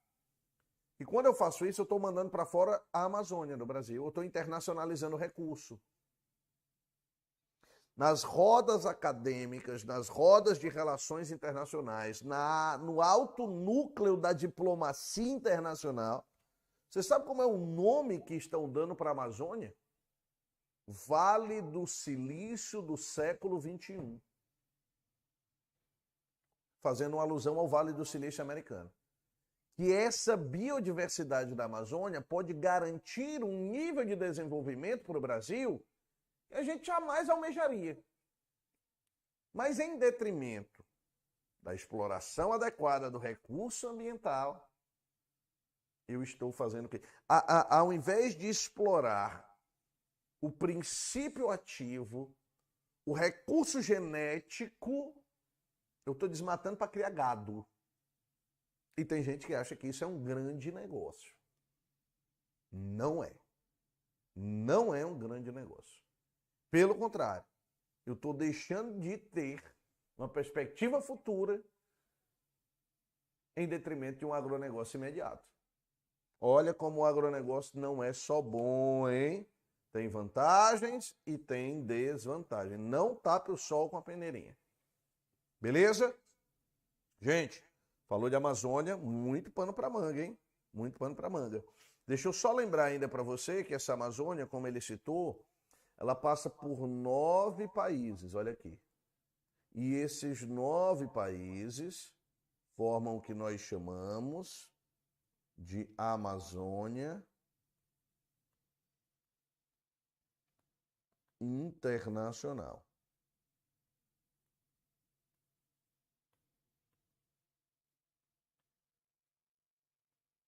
E quando eu faço isso, eu estou mandando para fora a Amazônia do Brasil. Eu estou internacionalizando o recurso. Nas rodas acadêmicas, nas rodas de relações internacionais, no alto núcleo da diplomacia internacional, você sabe como é o nome que estão dando para a Amazônia? Vale do Silício do século XXI. Fazendo uma alusão ao Vale do Silício americano. Que essa biodiversidade da Amazônia pode garantir um nível de desenvolvimento para o Brasil que a gente jamais almejaria. Mas em detrimento da exploração adequada do recurso ambiental, eu estou fazendo o quê? Ao invés de explorar o princípio ativo, o recurso genético, eu estou desmatando para criar gado. E tem gente que acha que isso é um grande negócio. Não é. Não é um grande negócio. Pelo contrário, eu estou deixando de ter uma perspectiva futura em detrimento de um agronegócio imediato. Olha como o agronegócio não é só bom, hein? Tem vantagens e tem desvantagens. Não tape o sol com a peneirinha. Beleza? Gente, falou de Amazônia, muito pano para manga, hein? Muito pano para manga. Deixa eu só lembrar ainda para você que essa Amazônia, como ele citou, ela passa por 9 países, olha aqui. E esses 9 países formam o que nós chamamos de Amazônia Internacional.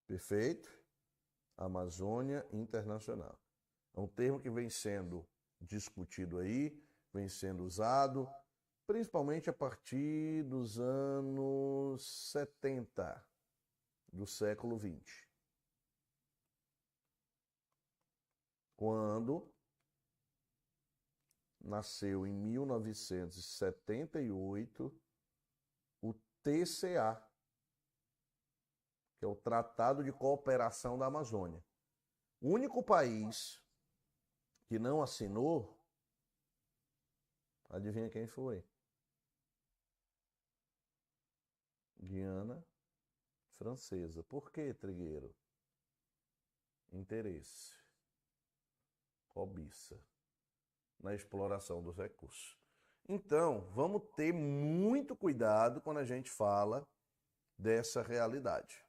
Perfeito? Amazônia Internacional. É um termo que vem sendo discutido aí, vem sendo usado, principalmente a partir dos anos 70 do século XX. Quando nasceu em 1978 o TCA, que é o Tratado de Cooperação da Amazônia. O único país que não assinou, adivinha quem foi? Guiana Francesa. Por que, Trigueiro? Interesse. Cobiça na exploração dos recursos. Então, vamos ter muito cuidado quando a gente fala dessa realidade.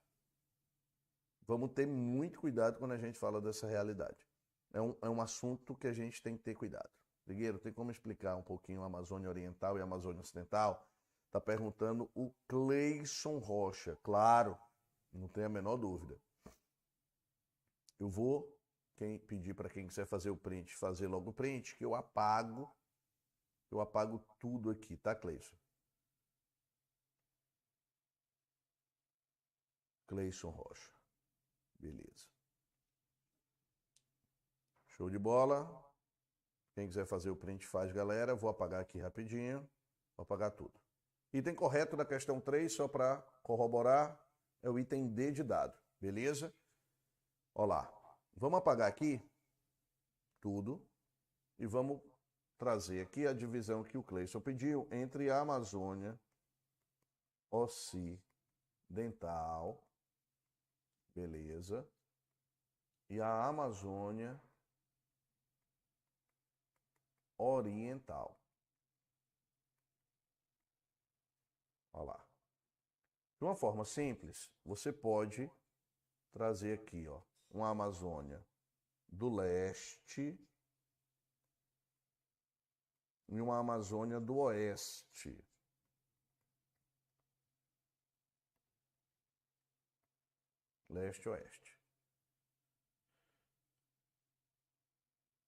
Vamos ter muito cuidado quando a gente fala dessa realidade. É um assunto que a gente tem que ter cuidado. Trigueiro, tem como explicar um pouquinho a Amazônia Oriental e a Amazônia Ocidental? Está perguntando o Cleison Rocha. Claro, não tem a menor dúvida. Eu vou pedir para quem quiser fazer o print, fazer logo o print, que eu apago tudo aqui, tá, Cleison? Cleison Rocha. Beleza. Show de bola. Quem quiser fazer o print faz, galera. Vou apagar aqui rapidinho. Vou apagar tudo. Item correto da questão 3, só para corroborar, é o item D de dado. Beleza? Olha lá. Vamos apagar aqui tudo e vamos trazer aqui a divisão que o Cleison pediu entre a Amazônia Ocidental, beleza, e a Amazônia Oriental. Olha lá. De uma forma simples, você pode trazer aqui, ó, uma Amazônia do leste e uma Amazônia do oeste. Leste e oeste.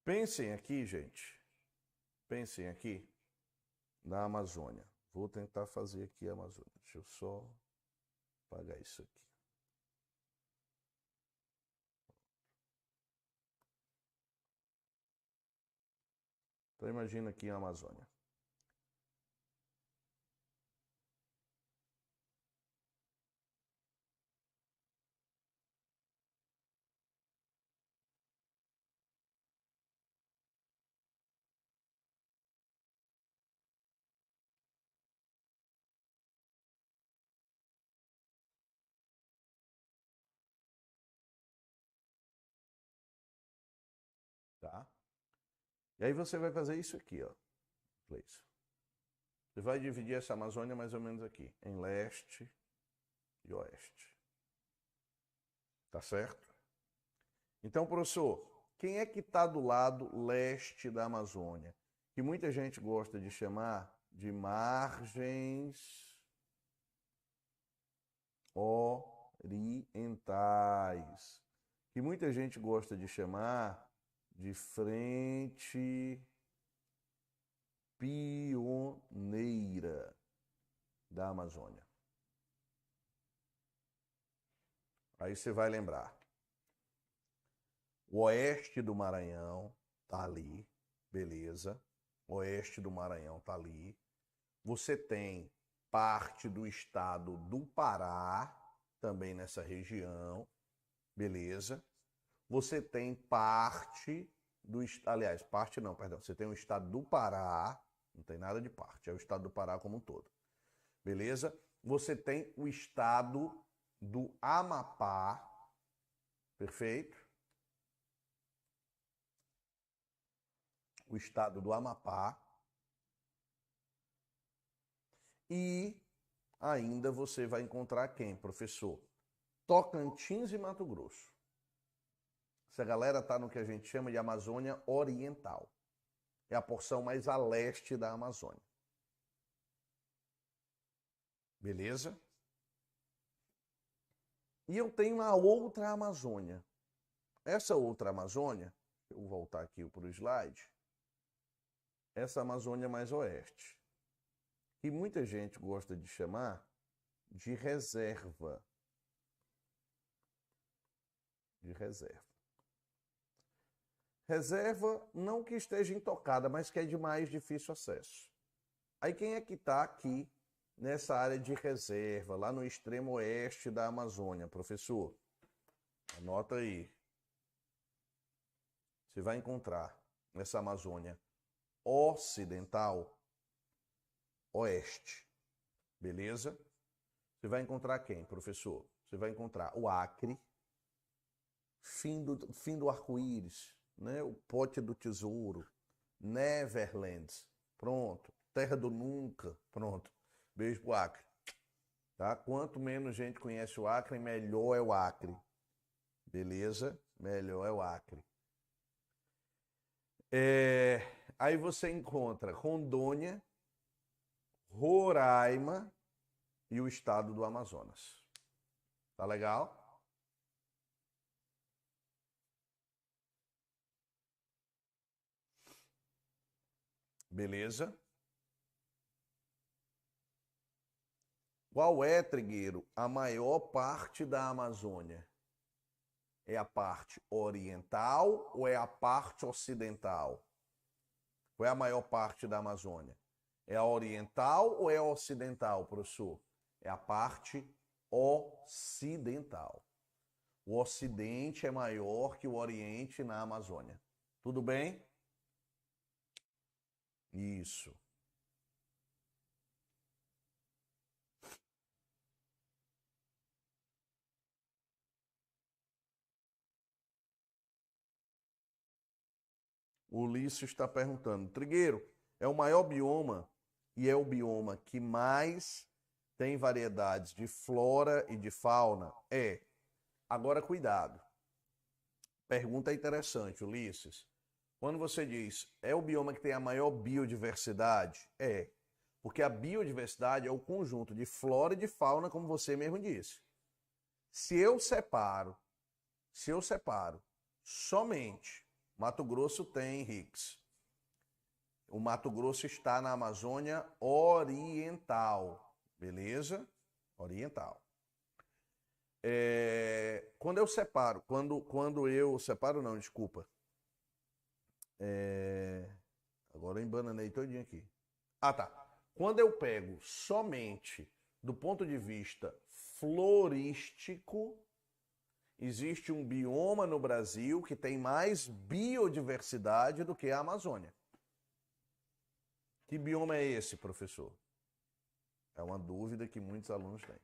Pensem aqui, gente. Pensem aqui na Amazônia. Vou tentar fazer aqui a Amazônia. Deixa eu só apagar isso aqui. Então imagina aqui a Amazônia. Tá? E aí você vai fazer isso aqui, ó. Você vai dividir essa Amazônia mais ou menos aqui, em leste e oeste. Tá certo? Então, professor, quem é que está do lado leste da Amazônia? Que muita gente gosta de chamar de margens orientais. Que muita gente gosta de chamar de frente pioneira da Amazônia. Aí você vai lembrar. O oeste do Maranhão tá ali, beleza. O oeste do Maranhão tá ali. Você tem parte do estado do Pará, também nessa região, beleza. Você tem parte do... Aliás, parte não, perdão. Você tem o estado do Pará, não tem nada de parte, é o estado do Pará como um todo. Beleza? Você tem o estado do Amapá, perfeito? O estado do Amapá. E ainda você vai encontrar quem, professor? Tocantins e Mato Grosso. Essa galera está no que a gente chama de Amazônia Oriental. É a porção mais a leste da Amazônia. Beleza? E eu tenho a outra Amazônia. Essa outra Amazônia, eu vou voltar aqui para o slide, essa Amazônia mais oeste, que muita gente gosta de chamar de reserva. De reserva. Reserva não que esteja intocada, mas que é de mais difícil acesso. Aí quem é que está aqui nessa área de reserva, lá no extremo oeste da Amazônia, professor? Anota aí. Você vai encontrar nessa Amazônia Ocidental, oeste. Beleza? Você vai encontrar quem, professor? Você vai encontrar o Acre, fim do arco-íris, né? O Pote do Tesouro, Neverlands, pronto. Terra do Nunca, pronto. Beijo pro Acre. Tá? Quanto menos gente conhece o Acre, melhor é o Acre. Beleza? Melhor é o Acre. Aí você encontra Rondônia, Roraima e o estado do Amazonas. Tá legal? Beleza? Qual é, Trigueiro, a maior parte da Amazônia? É a parte oriental ou é a parte ocidental? Qual é a maior parte da Amazônia? É a oriental ou é a ocidental, professor? É a parte ocidental. O Ocidente é maior que o Oriente na Amazônia. Tudo bem? Isso. O Ulisses está perguntando. Trigueiro, é o maior bioma e é o bioma que mais tem variedades de flora e de fauna? É. Agora, cuidado. Pergunta interessante, Ulisses. Quando você diz é o bioma que tem a maior biodiversidade? É. Porque a biodiversidade é o conjunto de flora e de fauna, como você mesmo disse. Se eu separo, se eu separo somente Mato Grosso tem RICS. O Mato Grosso está na Amazônia Oriental, beleza? Oriental. Quando eu separo, quando eu separo não, desculpa. Agora eu embananei todinho aqui. Ah, tá. Quando eu pego somente do ponto de vista florístico, existe um bioma no Brasil que tem mais biodiversidade do que a Amazônia. Que bioma é esse, professor? É uma dúvida que muitos alunos têm.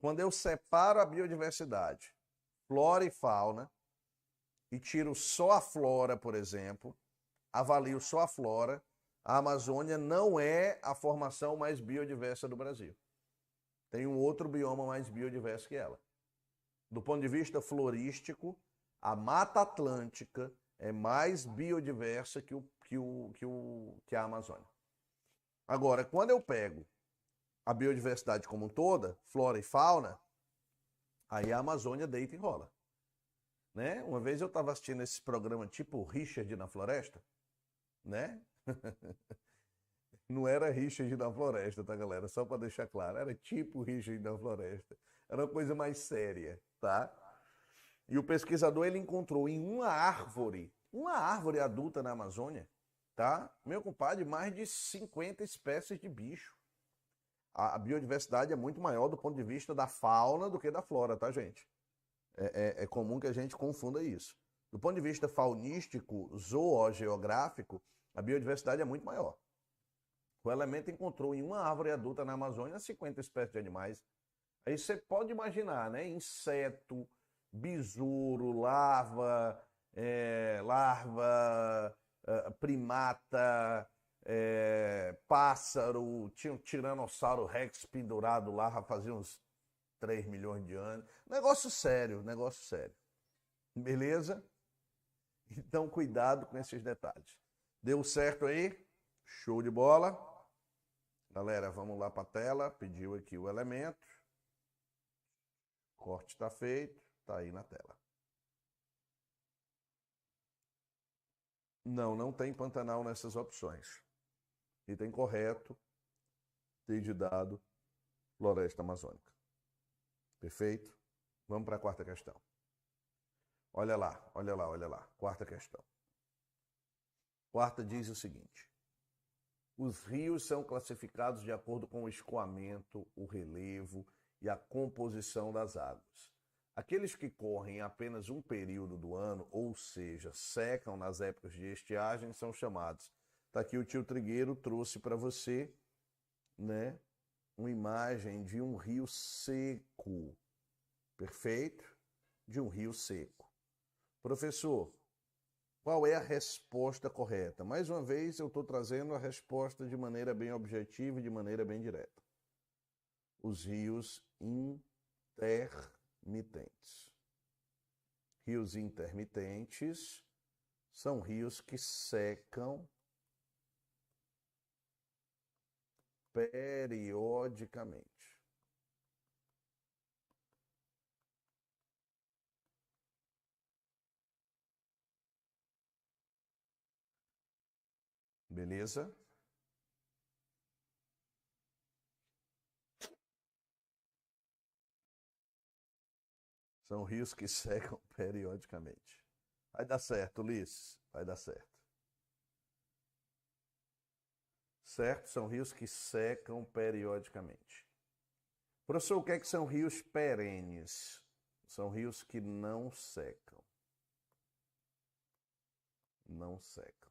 Quando eu separo a biodiversidade, flora e fauna, e tiro só a flora, por exemplo, avalio só a flora, a Amazônia não é a formação mais biodiversa do Brasil. Tem um outro bioma mais biodiverso que ela. Do ponto de vista florístico, a Mata Atlântica é mais biodiversa que a Amazônia. Agora, quando eu pego a biodiversidade como um toda, flora e fauna, aí a Amazônia deita e rola. Né? Uma vez eu estava assistindo esse programa tipo Richard na Floresta, né? Não era Richard na Floresta, tá, galera? Só para deixar claro, era tipo Richard na Floresta. Era uma coisa mais séria, tá? E o pesquisador ele encontrou em uma árvore adulta na Amazônia, tá? Meu compadre, mais de 50 espécies de bicho. A biodiversidade é muito maior do ponto de vista da fauna do que da flora, tá, gente? É comum que a gente confunda isso. Do ponto de vista faunístico, zoogeográfico, a biodiversidade é muito maior. O elemento encontrou em uma árvore adulta na Amazônia 50 espécies de animais. Aí você pode imaginar, né? Inseto, besouro, larva, primata, pássaro, tinha um tiranossauro rex pendurado lá, fazia uns 3 milhões de anos. Negócio sério, negócio sério. Beleza? Então, cuidado com esses detalhes. Deu certo aí? Show de bola. Galera, vamos lá para a tela. Pediu aqui o elemento. Corte está feito. Está aí na tela. Não, não tem Pantanal nessas opções. Item correto, T de dado, floresta amazônica. Perfeito? Vamos para a quarta questão. Olha lá, olha lá, olha lá. Quarta questão. Quarta diz o seguinte: os rios são classificados de acordo com o escoamento, o relevo e a composição das águas. Aqueles que correm apenas um período do ano, ou seja, secam nas épocas de estiagem, são chamados. Está aqui o tio Trigueiro trouxe para você, né, uma imagem de um rio seco. Perfeito? De um rio seco. Professor, qual é a resposta correta? Mais uma vez, eu estou trazendo a resposta de maneira bem objetiva e de maneira bem direta. Os rios intermitentes. Rios intermitentes são rios que secam periodicamente. Beleza? São rios que secam periodicamente. Vai dar certo, Ulisses. Vai dar certo. Certo? São rios que secam periodicamente. Professor, o que é que são rios perenes? São rios que não secam. Não secam.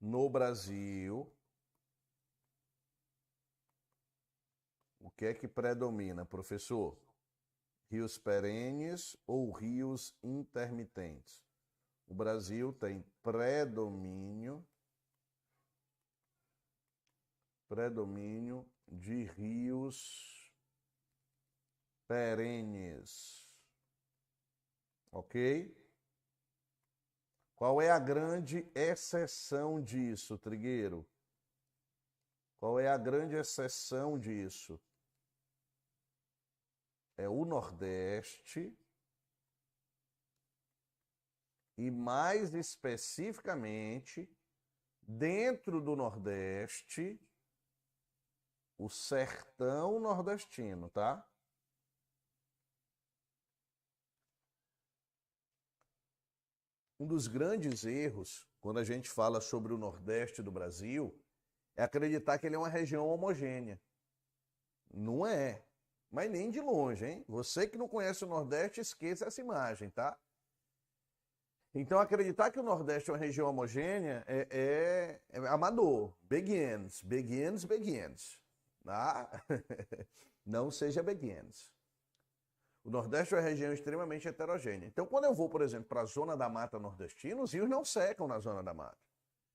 No Brasil, o que é que predomina, professor? Rios perenes ou rios intermitentes? O Brasil tem predomínio de rios perenes. Ok? Qual é a grande exceção disso, Trigueiro? Qual é a grande exceção disso? É o Nordeste e, mais especificamente, dentro do Nordeste, o sertão nordestino, tá? Um dos grandes erros, quando a gente fala sobre o Nordeste do Brasil, é acreditar que ele é uma região homogênea. Não é. Mas nem de longe, hein? Você que não conhece o Nordeste, esqueça essa imagem, tá? Então, acreditar que o Nordeste é uma região homogênea é amador. Beginners. Tá? Não seja beginners. O Nordeste é uma região extremamente heterogênea. Então, quando eu vou, por exemplo, para a zona da mata nordestina, os rios não secam na zona da mata.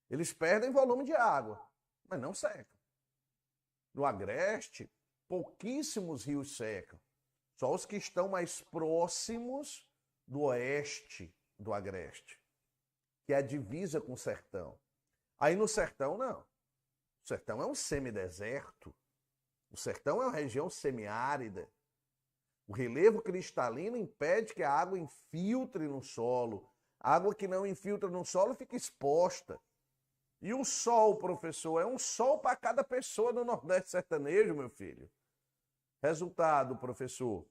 Eles perdem volume de água, mas não secam. No Agreste, pouquíssimos rios secam. Só os que estão mais próximos do oeste do Agreste, que é a divisa com o sertão. Aí no sertão, não. O sertão é um semideserto. O sertão é uma região semiárida. O relevo cristalino impede que a água infiltre no solo. A água que não infiltra no solo fica exposta. E o sol, professor, é um sol para cada pessoa no Nordeste sertanejo, meu filho. Resultado, professor,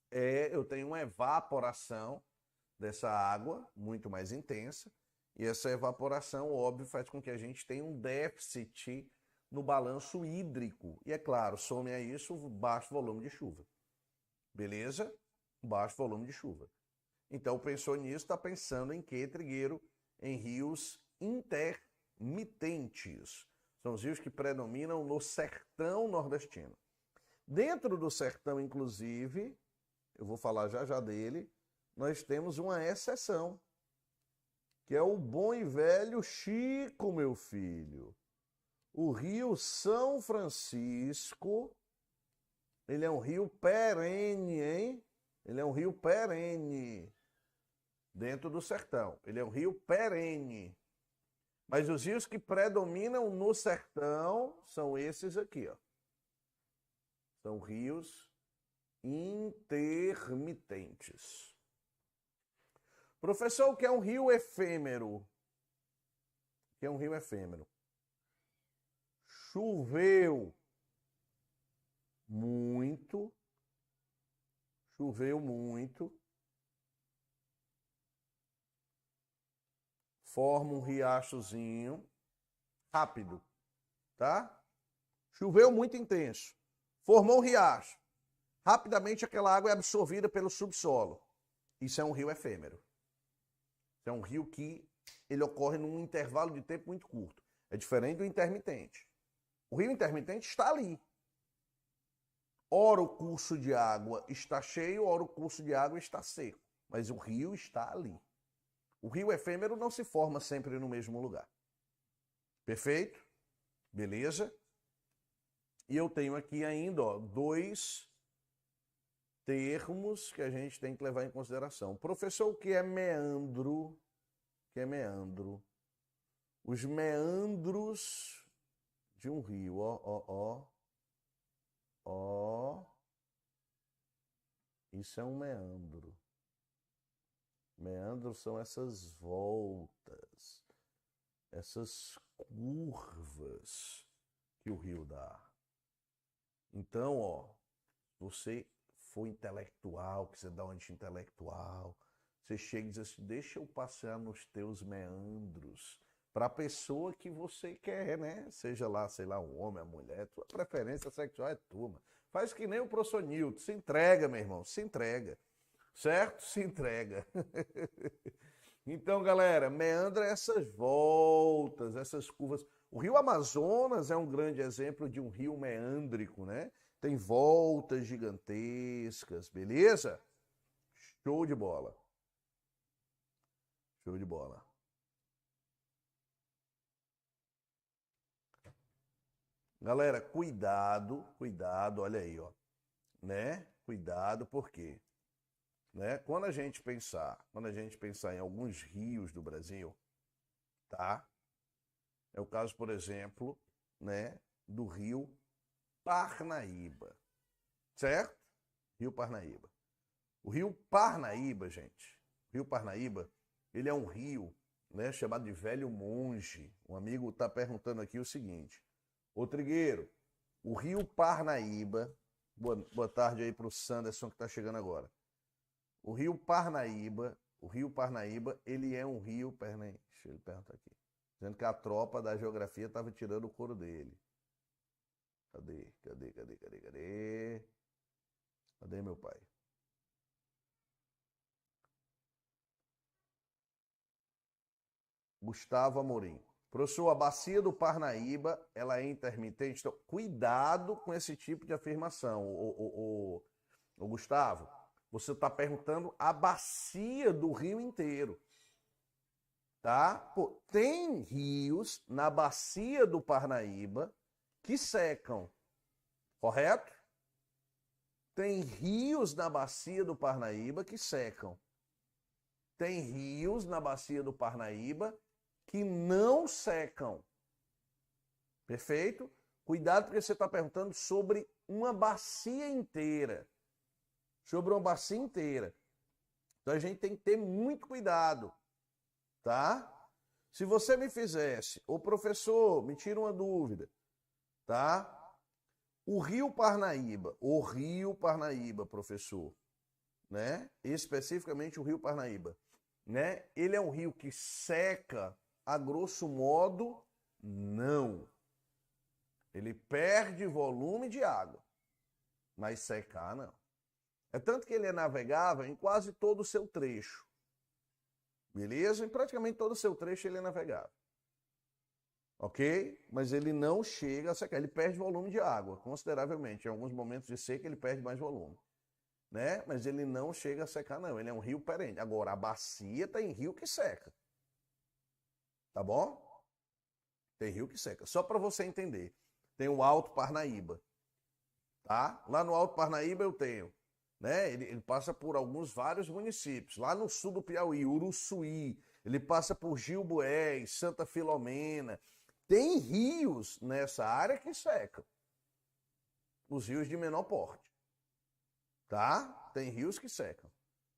eu tenho uma evaporação dessa água muito mais intensa. E essa evaporação, óbvio, faz com que a gente tenha um déficit no balanço hídrico. E é claro, some a isso o baixo volume de chuva. Beleza? Baixo volume de chuva. Então, pensou nisso, está pensando em quê, Trigueiro? Em rios intermitentes. São os rios que predominam no sertão nordestino. Dentro do sertão, inclusive, eu vou falar já dele, nós temos uma exceção, que é o bom e velho Chico, meu filho. O rio São Francisco, ele é um rio perene, hein? Ele é um rio perene dentro do sertão. Ele é um rio perene. Mas os rios que predominam no sertão são esses aqui, ó. São rios intermitentes. Professor, o que é um rio efêmero? O que é um rio efêmero? Choveu muito, forma um riachozinho rápido, tá? Choveu muito intenso, formou um riacho. Rapidamente aquela água é absorvida pelo subsolo. Isso é um rio efêmero. É um rio que ele ocorre num intervalo de tempo muito curto. É diferente do intermitente. O rio intermitente está ali. Ora o curso de água está cheio, ora o curso de água está seco. Mas o rio está ali. O rio efêmero não se forma sempre no mesmo lugar. Perfeito? Beleza? E eu tenho aqui ainda, ó, dois termos que a gente tem que levar em consideração. Professor, o que é meandro? O que é meandro? Os meandros de um rio, ó. Isso é um meandro. Meandros são essas voltas, essas curvas que o rio dá. Então, ó, você for intelectual, que você dá uma de intelectual, você chega e diz assim, deixa eu passear nos teus meandros, para a pessoa que você quer, né? Seja lá, sei lá, um homem, uma mulher, tua preferência sexual é tua, mano. Faz que nem o professor Newton, se entrega, meu irmão, se entrega, certo? Se entrega. Então, galera, meandra essas voltas, essas curvas. O rio Amazonas é um grande exemplo de um rio meândrico, né? Tem voltas gigantescas, beleza? Show de bola. Show de bola. Galera, cuidado, cuidado, olha aí, ó, né? Cuidado, por quê? Né? Quando a gente pensar em alguns rios do Brasil, tá? É o caso, por exemplo, né, do rio Parnaíba, certo? Rio Parnaíba. O rio Parnaíba, gente, o rio Parnaíba, ele é um rio, né, chamado de Velho Monge. Um amigo está perguntando aqui o seguinte, ô Trigueiro, o rio Parnaíba, boa tarde aí para o Sanderson que está chegando agora. O rio Parnaíba, ele é um rio, peraí, deixa ele perguntar aqui, dizendo que a tropa da geografia estava tirando o couro dele. Cadê? Cadê meu pai? Gustavo Amorim. Professor, a bacia do Parnaíba, ela é intermitente? Então, cuidado com esse tipo de afirmação, o Gustavo. Você está perguntando a bacia do rio inteiro, tá? Pô, tem rios na bacia do Parnaíba que secam, correto? Tem rios na bacia do Parnaíba que secam. Tem rios na bacia do Parnaíba que não secam. Perfeito? Cuidado porque você está perguntando sobre uma bacia inteira. Sobre uma bacia inteira. Então a gente tem que ter muito cuidado, tá? Se você me fizesse, ô professor, me tira uma dúvida, tá? O rio Parnaíba, professor, né? Especificamente o rio Parnaíba, né? Ele é um rio que seca, a grosso modo, não. Ele perde volume de água, mas secar não. É tanto que ele é navegável em quase todo o seu trecho. Beleza? Em praticamente todo o seu trecho ele é navegável. Ok? Mas ele não chega a secar, ele perde volume de água, consideravelmente. Em alguns momentos de seca ele perde mais volume. Né? Mas ele não chega a secar, não. Ele é um rio perene. Agora, a bacia tem rio que seca. Tá bom? Tem rio que seca. Só para você entender. Tem o Alto Parnaíba. Tá? Lá no Alto Parnaíba eu tenho. Né? Ele passa por vários municípios. Lá no sul do Piauí, Uruçuí. Ele passa por Gilboés, Santa Filomena. Tem rios nessa área que secam. Os rios de menor porte. Tá? Tem rios que secam.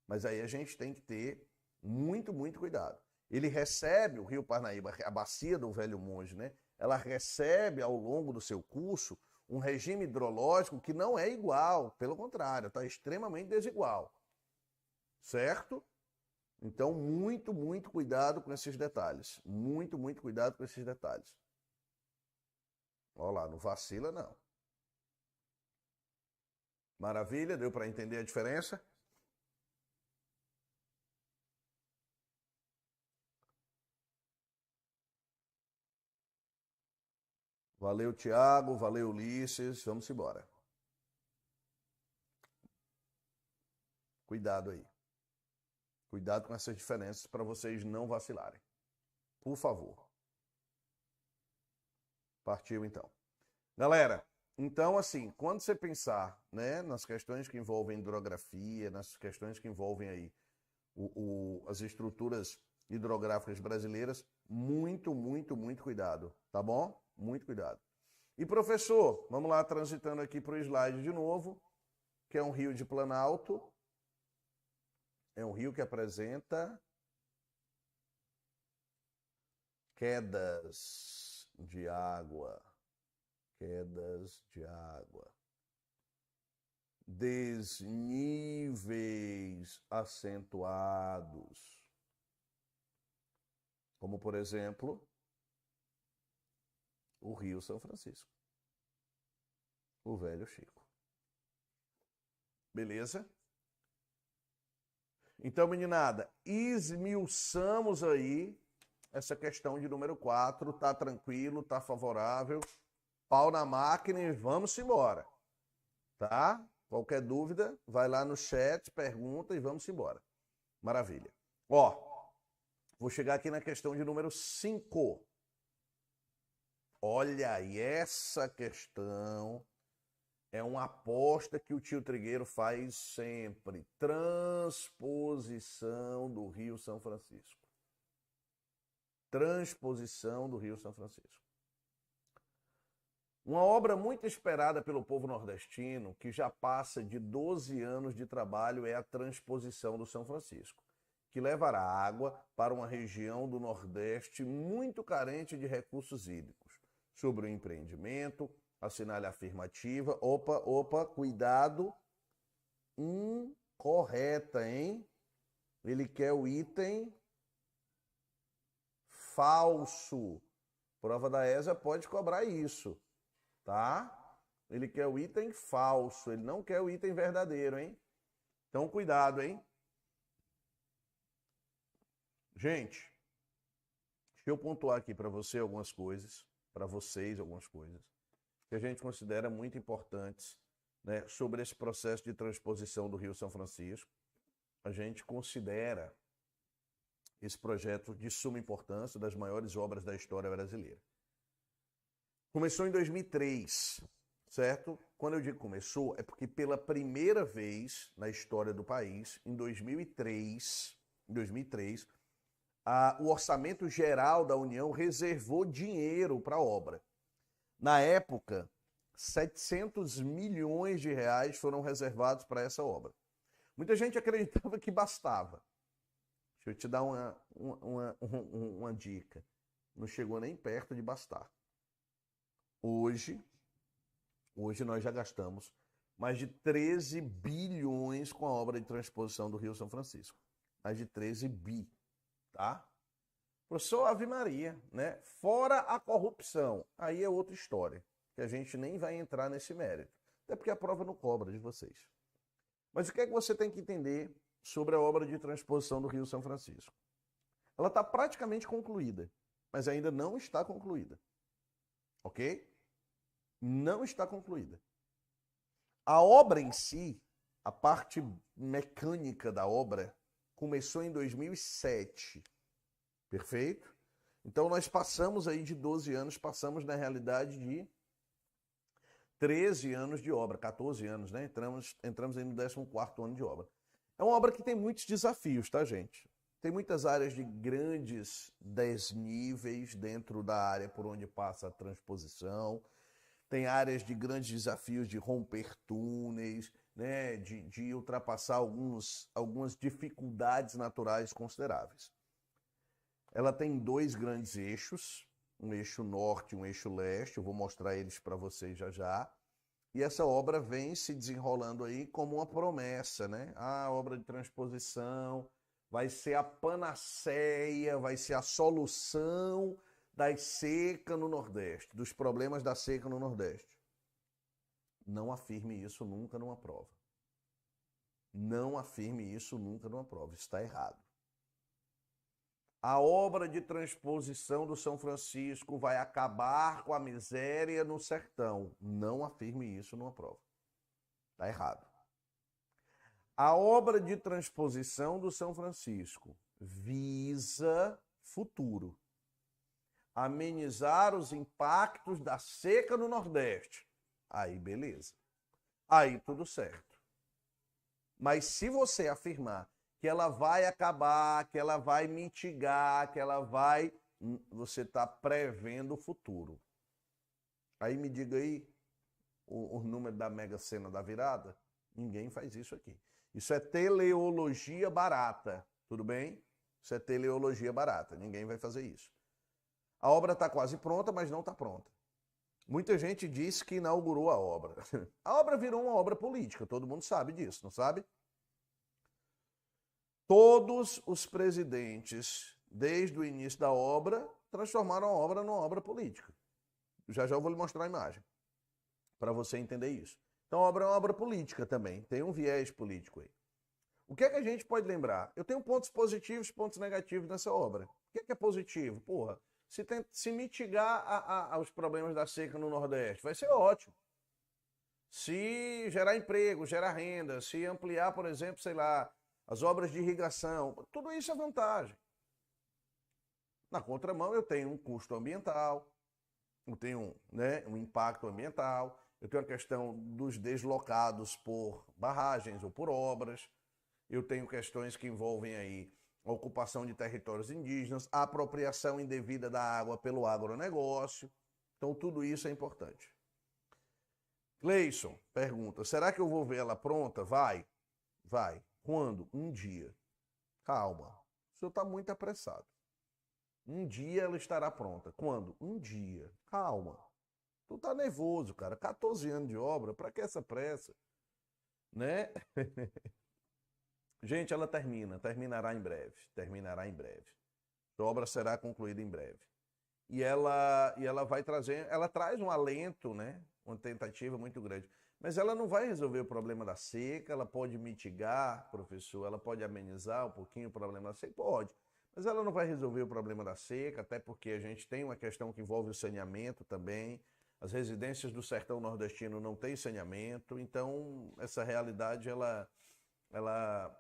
Mas aí a gente tem que ter muito, muito cuidado. Ele recebe, o rio Parnaíba, a bacia do Velho Monge, né? Ela recebe ao longo do seu curso um regime hidrológico que não é igual, pelo contrário, está extremamente desigual. Certo? Então, muito, muito cuidado com esses detalhes. Muito, muito cuidado com esses detalhes. Olha lá, não vacila não. Maravilha, deu para entender a diferença? Valeu, Tiago, valeu, Ulisses, vamos embora. Cuidado aí. Cuidado com essas diferenças para vocês não vacilarem. Por favor. Partiu então. Galera, então assim, quando você pensar, né, nas questões que envolvem hidrografia, nas questões que envolvem aí as estruturas hidrográficas brasileiras, muito, muito, muito cuidado, tá bom? Muito cuidado. E professor, vamos lá transitando aqui para o slide de novo, que é um rio de Planalto. É um rio que apresenta quedas de água. Quedas de água. desníveis acentuados, como, por exemplo, o Rio São Francisco, o Velho Chico. Beleza? Então, meninada, esmiuçamos aí essa questão de número 4, tá tranquilo, tá favorável, pau na máquina e vamos embora, tá? Qualquer dúvida, vai lá no chat, pergunta e vamos embora. Maravilha. Ó, vou chegar aqui na questão de número 5. Olha aí, essa questão é uma aposta que o tio Trigueiro faz sempre. Transposição do Rio São Francisco. Transposição do Rio São Francisco. Uma obra muito esperada pelo povo nordestino, que já passa de 12 anos de trabalho, é a transposição do São Francisco, que levará água para uma região do Nordeste muito carente de recursos hídricos. Sobre o empreendimento, assinale a afirmativa. Opa, cuidado. Incorreta, hein? Ele quer o item falso. Prova da ESA pode cobrar isso, tá? Ele quer o item falso, ele não quer o item verdadeiro, hein? Então, cuidado, hein? Gente, deixa eu pontuar aqui para você algumas coisas, para vocês algumas coisas, que a gente considera muito importantes, né, sobre esse processo de transposição do Rio São Francisco. A gente considera esse projeto de suma importância, das maiores obras da história brasileira. Começou em 2003, certo? Quando eu digo começou, é porque pela primeira vez na história do país, em 2003, o Orçamento Geral da União reservou dinheiro para a obra. Na época, 700 milhões de reais foram reservados para essa obra. Muita gente acreditava que bastava. Deixa eu te dar uma dica. Não chegou nem perto de bastar. Hoje nós já gastamos mais de 13 bilhões com a obra de transposição do Rio São Francisco. Mais de 13 bi, tá? Professor, Ave Maria, né? Fora a corrupção. Aí é outra história, que a gente nem vai entrar nesse mérito. Até porque a prova não cobra de vocês. Mas o que é que você tem que entender sobre a obra de transposição do Rio São Francisco? Ela está praticamente concluída, mas ainda não está concluída. Ok? Não está concluída. A obra em si, a parte mecânica da obra, começou em 2007. Perfeito? Então nós passamos aí de 12 anos, passamos na realidade de 13 anos de obra, 14 anos, né? Entramos aí no 14º ano de obra. É uma obra que tem muitos desafios, tá, gente? Tem muitas áreas de grandes desníveis dentro da área por onde passa a transposição. Tem áreas de grandes desafios de romper túneis, né? de ultrapassar algumas dificuldades naturais consideráveis. Ela tem 2 grandes eixos, um eixo norte e um eixo leste, eu vou mostrar eles para vocês já já. E essa obra vem se desenrolando aí como uma promessa, né? A obra de transposição vai ser a panaceia, vai ser a solução das secas no Nordeste, dos problemas da seca no Nordeste. Não afirme isso nunca numa prova. Não afirme isso nunca numa prova, está errado. A obra de transposição do São Francisco vai acabar com a miséria no sertão. Não afirme isso numa prova. Está errado. A obra de transposição do São Francisco visa futuro. Amenizar os impactos da seca no Nordeste. Aí, beleza. Aí, tudo certo. Mas se você afirmar que ela vai acabar, que ela vai mitigar, que ela vai... Você está prevendo o futuro. Aí me diga aí o número da Mega Sena da virada. Ninguém faz isso aqui. Isso é teleologia barata, tudo bem? Isso é teleologia barata, ninguém vai fazer isso. A obra está quase pronta, mas não está pronta. Muita gente disse que inaugurou a obra. A obra virou uma obra política, todo mundo sabe disso, não sabe? Todos os presidentes, desde o início da obra, transformaram a obra numa obra política. Já já eu vou lhe mostrar a imagem, para você entender isso. Então a obra é uma obra política também, tem um viés político aí. O que é que a gente pode lembrar? Eu tenho pontos positivos e pontos negativos nessa obra. O que é positivo? Porra, se mitigar os problemas da seca no Nordeste, vai ser ótimo. Se gerar emprego, gerar renda, se ampliar, por exemplo, sei lá, as obras de irrigação, tudo isso é vantagem. Na contramão, eu tenho um custo ambiental, eu tenho, né, um impacto ambiental, eu tenho a questão dos deslocados por barragens ou por obras, eu tenho questões que envolvem aí a ocupação de territórios indígenas, a apropriação indevida da água pelo agronegócio. Então, tudo isso é importante. Cleison pergunta, será que eu vou ver ela pronta? Vai. Quando? Um dia. Calma, o senhor está muito apressado. Um dia ela estará pronta. Quando? Um dia. Calma. Tu tá nervoso, cara. 14 anos de obra, para que essa pressa? Né? Gente, ela terminará em breve. A obra será concluída em breve. E ela vai trazer, ela traz um alento, né? Uma tentativa muito grande. Mas ela não vai resolver o problema da seca, ela pode mitigar, professor, ela pode amenizar um pouquinho o problema da seca? Pode. Mas ela não vai resolver o problema da seca, até porque a gente tem uma questão que envolve o saneamento também. As residências do sertão nordestino não têm saneamento, então essa realidade ela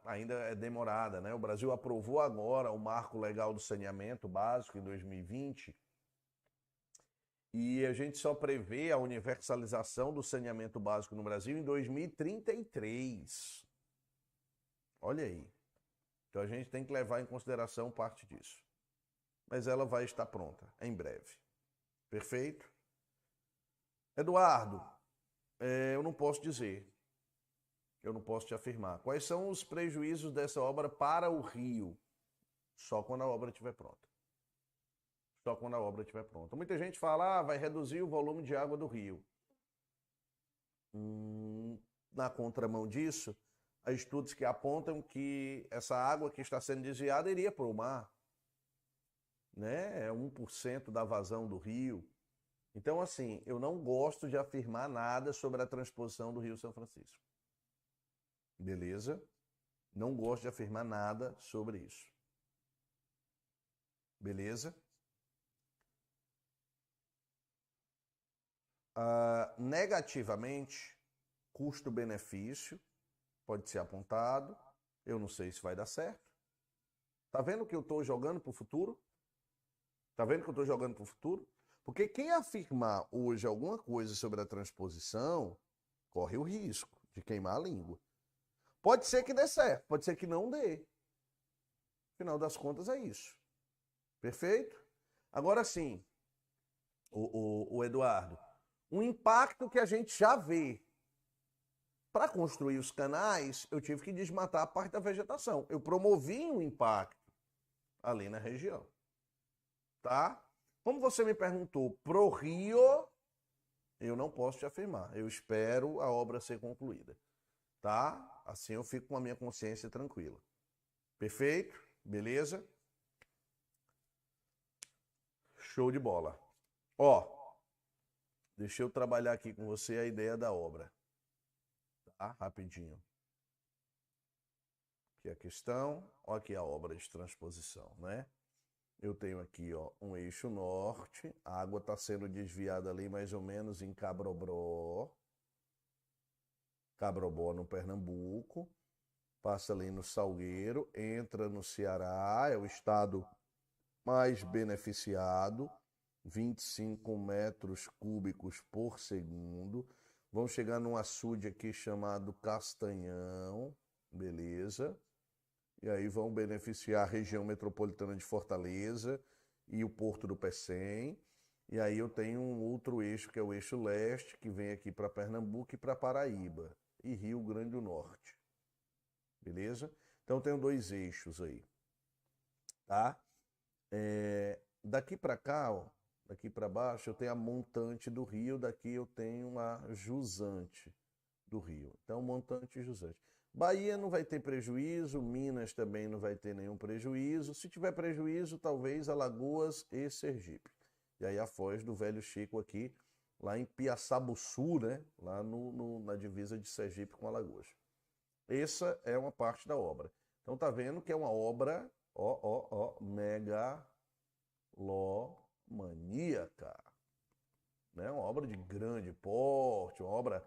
ainda é demorada, né? O Brasil aprovou agora o marco legal do saneamento básico em 2020 e a gente só prevê a universalização do saneamento básico no Brasil em 2033. Olha aí. Então a gente tem que levar em consideração parte disso. Mas ela vai estar pronta em breve. Perfeito? Eduardo, eu não posso dizer. Eu não posso te afirmar. Quais são os prejuízos dessa obra para o Rio? Só quando a obra estiver pronta. Só quando a obra estiver pronta. Muita gente fala, vai reduzir o volume de água do Rio. Na contramão disso, há estudos que apontam que essa água que está sendo desviada iria para o mar. Né? É 1% da vazão do rio. Então, assim, eu não gosto de afirmar nada sobre a transposição do Rio São Francisco. Beleza? Não gosto de afirmar nada sobre isso. Beleza? Negativamente, custo-benefício pode ser apontado. Eu não sei se vai dar certo. Tá vendo que eu estou jogando para o futuro? Tá vendo que eu estou jogando para o futuro? Porque quem afirmar hoje alguma coisa sobre a transposição corre o risco de queimar a língua. Pode ser que dê certo, pode ser que não dê. Afinal das contas é isso. Perfeito? Agora sim, o Eduardo, um impacto que a gente já vê. Para construir os canais, eu tive que desmatar a parte da vegetação. Eu promovi um impacto ali na região. Tá? Como você me perguntou pro Rio, eu não posso te afirmar. Eu espero a obra ser concluída. Tá? Assim eu fico com a minha consciência tranquila. Perfeito? Beleza? Show de bola. Ó, deixa eu trabalhar aqui com você a ideia da obra. Tá? Rapidinho. Aqui a questão, ó aqui a obra de transposição, né? Eu tenho aqui, ó, um eixo norte, a água está sendo desviada ali mais ou menos em Cabrobó no Pernambuco, passa ali no Salgueiro, entra no Ceará, é o estado mais beneficiado, 25 metros cúbicos por segundo. Vão chegar num açude aqui chamado Castanhão, beleza? E aí vão beneficiar a região metropolitana de Fortaleza e o Porto do Pecém. E aí eu tenho um outro eixo, que é o eixo leste, que vem aqui para Pernambuco e para Paraíba. E Rio Grande do Norte. Beleza? Então eu tenho dois eixos aí. Tá? Daqui para cá, ó, Daqui para baixo eu tenho a montante do rio, daqui eu tenho a jusante do rio. Então, montante e jusante. Bahia não vai ter prejuízo, Minas também não vai ter nenhum prejuízo. Se tiver prejuízo, talvez Alagoas e Sergipe. E aí a foz do Velho Chico aqui, lá em Piaçabuçu, né? Lá na divisa de Sergipe com Alagoas. Essa é uma parte da obra. Então tá vendo que é uma obra, megalomaníaca. Né? Uma obra de grande porte, uma obra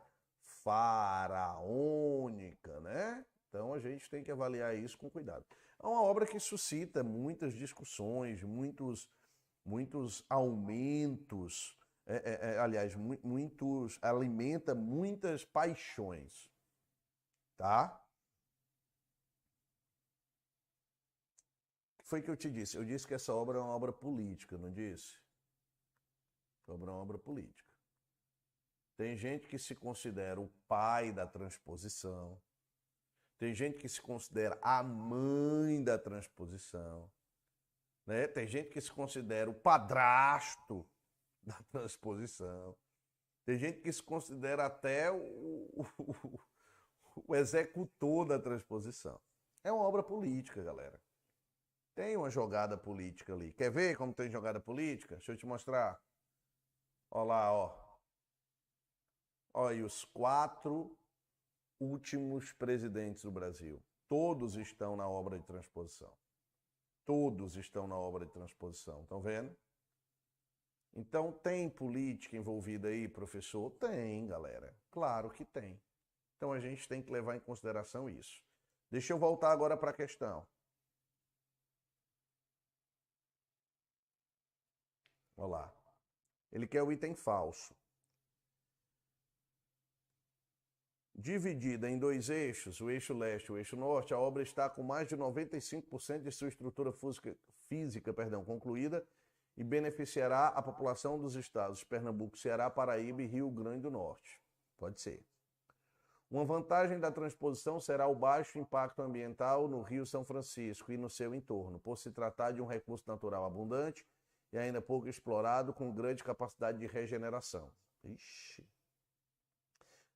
faraônica, né? Então a gente tem que avaliar isso com cuidado. É uma obra que suscita muitas discussões, muitos aumentos, aliás, alimenta muitas paixões, tá? O que foi que eu te disse? Eu disse que essa obra é uma obra política, não disse? Essa obra é uma obra política. Tem gente que se considera o pai da transposição. Tem gente que se considera a mãe da transposição. Né? Tem gente que se considera o padrasto da transposição. Tem gente que se considera até o executor da transposição. É uma obra política, galera. Tem uma jogada política ali. Quer ver como tem jogada política? Deixa eu te mostrar. Olha lá, ó. Olha aí os 4 últimos presidentes do Brasil. Todos estão na obra de transposição. Todos estão na obra de transposição. Estão vendo? Então, tem política envolvida aí, professor? Tem, galera. Claro que tem. Então, a gente tem que levar em consideração isso. Deixa eu voltar agora para a questão. Olha lá. Ele quer o item falso. Dividida em 2 eixos, o eixo leste e o eixo norte, a obra está com mais de 95% de sua estrutura física concluída e beneficiará a população dos estados Pernambuco, Ceará, Paraíba e Rio Grande do Norte. Pode ser. Uma vantagem da transposição será o baixo impacto ambiental no Rio São Francisco e no seu entorno, por se tratar de um recurso natural abundante e ainda pouco explorado, com grande capacidade de regeneração. Ixi.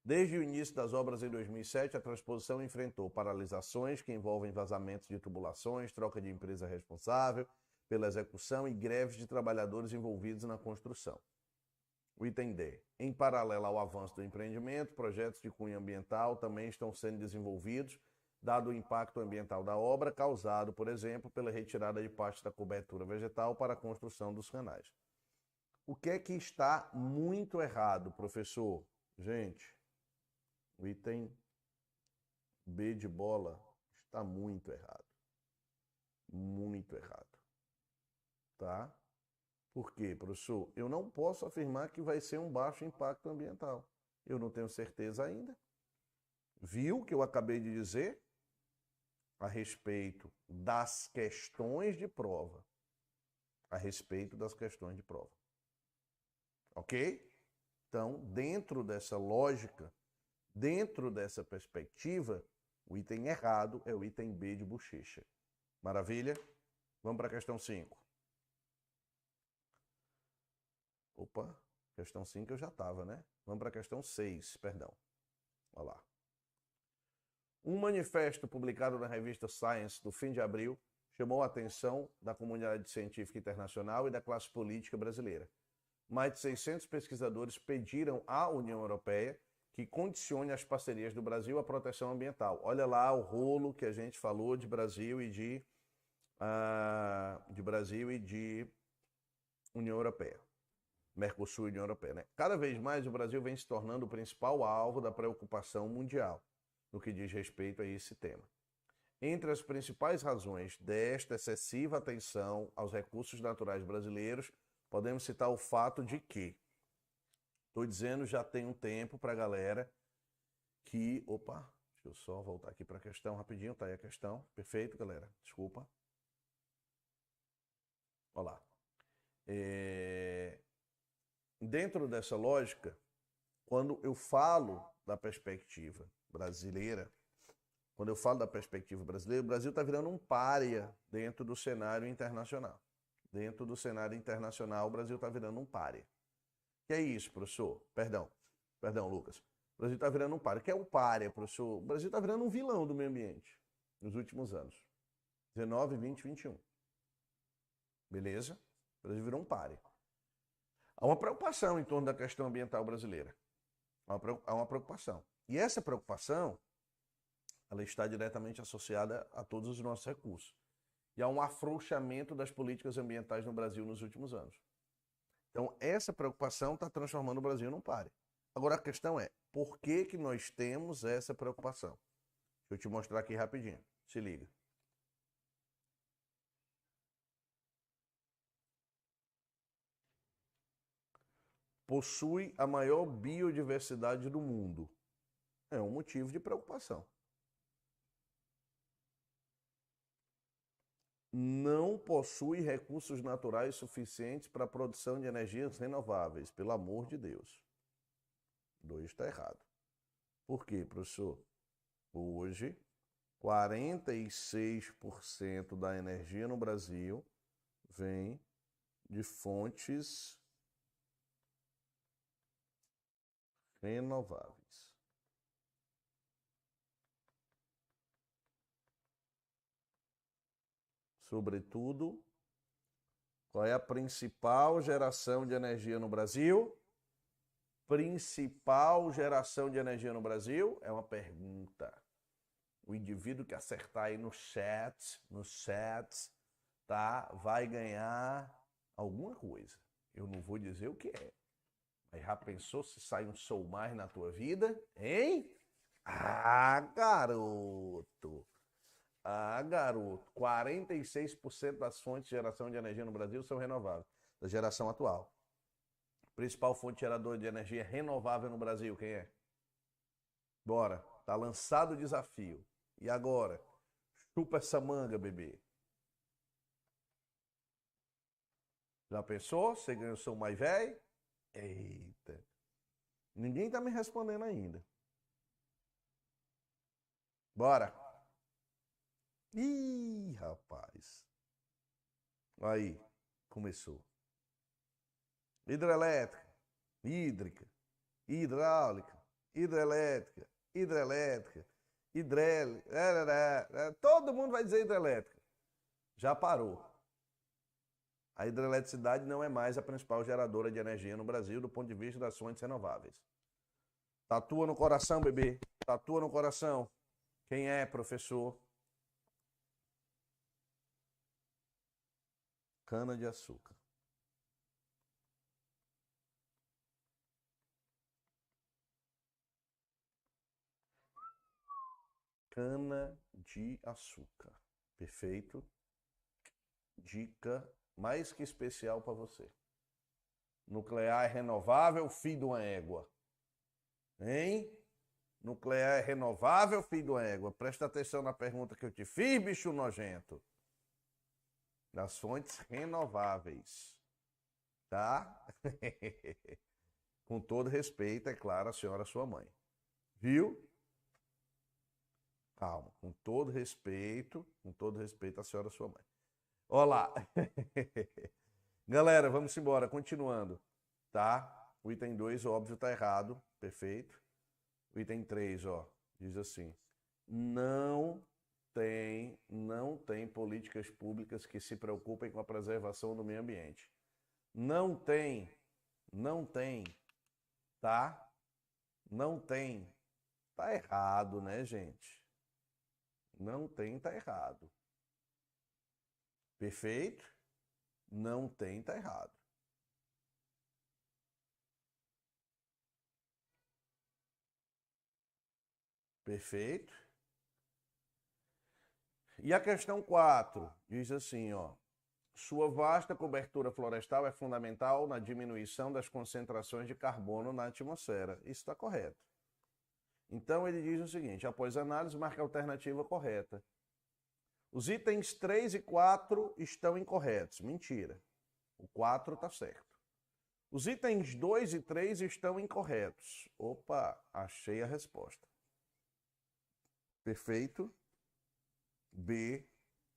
Desde o início das obras em 2007, a transposição enfrentou paralisações que envolvem vazamentos de tubulações, troca de empresa responsável pela execução e greves de trabalhadores envolvidos na construção. O item D. Em paralelo ao avanço do empreendimento, projetos de cunho ambiental também estão sendo desenvolvidos, dado o impacto ambiental da obra causado, por exemplo, pela retirada de parte da cobertura vegetal para a construção dos canais. O que é que está muito errado, professor? Gente, o item B de bola está muito errado. Muito errado. Tá? Por quê, professor? Eu não posso afirmar que vai ser um baixo impacto ambiental. Eu não tenho certeza ainda. Viu o que eu acabei de dizer a respeito das questões de prova? A respeito das questões de prova. Ok? Então, dentro dessa lógica, dentro dessa perspectiva, o item errado é o item B de bochecha. Maravilha? Vamos para a questão 5. Opa, questão 5 eu já estava, né? Vamos para a questão 6, perdão. Olha lá. Um manifesto publicado na revista Science do fim de abril chamou a atenção da comunidade científica internacional e da classe política brasileira. Mais de 600 pesquisadores pediram à União Europeia que condicione as parcerias do Brasil à proteção ambiental. Olha lá o rolo que a gente falou de Brasil e de União Europeia. Mercosul e União Europeia, né? Cada vez mais o Brasil vem se tornando o principal alvo da preocupação mundial no que diz respeito a esse tema. Entre as principais razões desta excessiva atenção aos recursos naturais brasileiros, podemos citar o fato de que, estou dizendo já tem um tempo para a galera que... Opa, deixa eu só voltar aqui para a questão rapidinho, tá aí a questão. Perfeito, galera, desculpa. Olha lá. Dentro dessa lógica, quando eu falo da perspectiva brasileira, o Brasil está virando um pária dentro do cenário internacional. dentro do cenário internacional, o Brasil está virando um pária. Que é isso, professor? Perdão, Lucas. O Brasil está virando um pária. O que é um pária, professor? O Brasil está virando um vilão do meio ambiente nos últimos anos. 19, 20, 21. Beleza? O Brasil virou um pária. Há uma preocupação em torno da questão ambiental brasileira. Há uma preocupação. E essa preocupação, ela está diretamente associada a todos os nossos recursos. E há um afrouxamento das políticas ambientais no Brasil nos últimos anos. Então, essa preocupação está transformando o Brasil num pária. Agora, a questão é, por que nós temos essa preocupação? Deixa eu te mostrar aqui rapidinho. Se liga. Possui a maior biodiversidade do mundo. É um motivo de preocupação. Não possui recursos naturais suficientes para a produção de energias renováveis, pelo amor de Deus. 2 está errado. Por quê, professor? Hoje, 46% da energia no Brasil vem de fontes renováveis. Sobretudo, qual é a principal geração de energia no Brasil? Principal geração de energia no Brasil? É uma pergunta. O indivíduo que acertar aí no chat, tá? Vai ganhar alguma coisa. Eu não vou dizer o que é. Mas já pensou se sai um Sou Mais na tua vida? Hein? Ah, garoto! 46% das fontes de geração de energia no Brasil são renováveis, da geração atual. Principal fonte geradora de energia renovável no Brasil, quem é? Bora, tá lançado o desafio. E agora? Chupa essa manga, bebê. Já pensou? Você ganhou Sou Mais velho? Eita. Ninguém tá me respondendo ainda. Bora. Ih, rapaz. Aí, começou. Hidrelétrica, hídrica, hidráulica, hidrelétrica, todo mundo vai dizer hidrelétrica. Já parou. A hidroeletricidade não é mais a principal geradora de energia no Brasil do ponto de vista das fontes renováveis. Tatua no coração, bebê. Tatua no coração. Quem é, professor? Cana-de-açúcar. Cana-de-açúcar. Perfeito? Dica mais que especial para você. Nuclear é renovável, filho de uma égua. Hein? Nuclear é renovável, filho de uma égua. Presta atenção na pergunta que eu te fiz, bicho nojento. Das fontes renováveis. Tá? Com todo respeito, é claro, a senhora sua mãe. Viu? Calma, com todo respeito a senhora sua mãe. Olá. Galera, vamos embora, continuando, tá? O item 2, óbvio, tá errado, perfeito. O item 3, ó, diz assim: não tem políticas públicas que se preocupem com a preservação do meio ambiente. Não tem, tá? Não tem. Tá errado, né, gente? Não tem, tá errado. Perfeito? Não tem, tá errado. Perfeito? E a questão 4 diz assim, ó: sua vasta cobertura florestal é fundamental na diminuição das concentrações de carbono na atmosfera. Isso está correto. Então ele diz o seguinte: após análise, marque a alternativa correta. Os itens 3 e 4 estão incorretos. Mentira. O 4 está certo. Os itens 2 e 3 estão incorretos. Opa, achei a resposta. Perfeito? B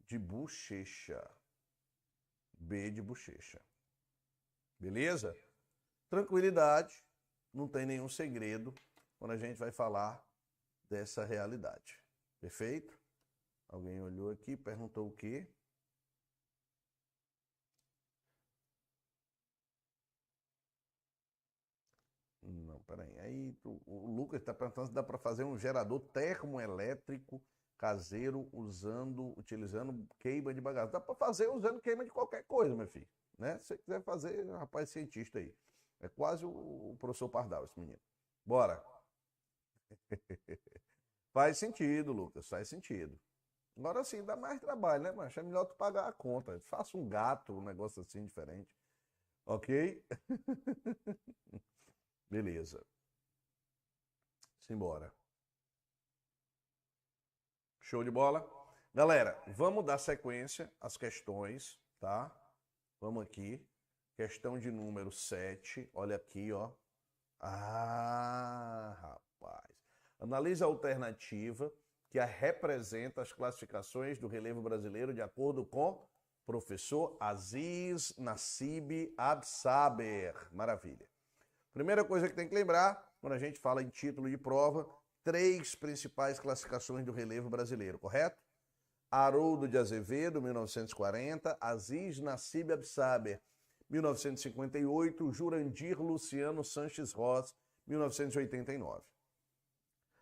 de bochecha. B de bochecha. Beleza? Tranquilidade, não tem nenhum segredo quando a gente vai falar dessa realidade. Perfeito? Alguém olhou aqui, perguntou o quê? Não, peraí. Aí o Lucas está perguntando se dá para fazer um gerador termoelétrico caseiro utilizando queima de bagaço. Dá para fazer usando queima de qualquer coisa, meu filho. Né? Se você quiser fazer, rapaz, cientista aí. É quase o professor Pardal, esse menino. Bora. Faz sentido, Lucas, faz sentido. Agora sim, dá mais trabalho, né, mas é melhor tu pagar a conta. Faça um gato, um negócio assim diferente. Ok? Beleza. Simbora. Show de bola? Galera, vamos dar sequência às questões, tá? Vamos aqui. Questão de número 7. Olha aqui, ó. Ah, rapaz. Analise a alternativa que representa as classificações do relevo brasileiro de acordo com professor Aziz Nassib Absaber. Maravilha. Primeira coisa que tem que lembrar, quando a gente fala em título de prova, 3 principais classificações do relevo brasileiro, correto? Haroldo de Azevedo, 1940, Aziz Nassib Absaber, 1958, Jurandir Luciano Sanches Ross, 1989.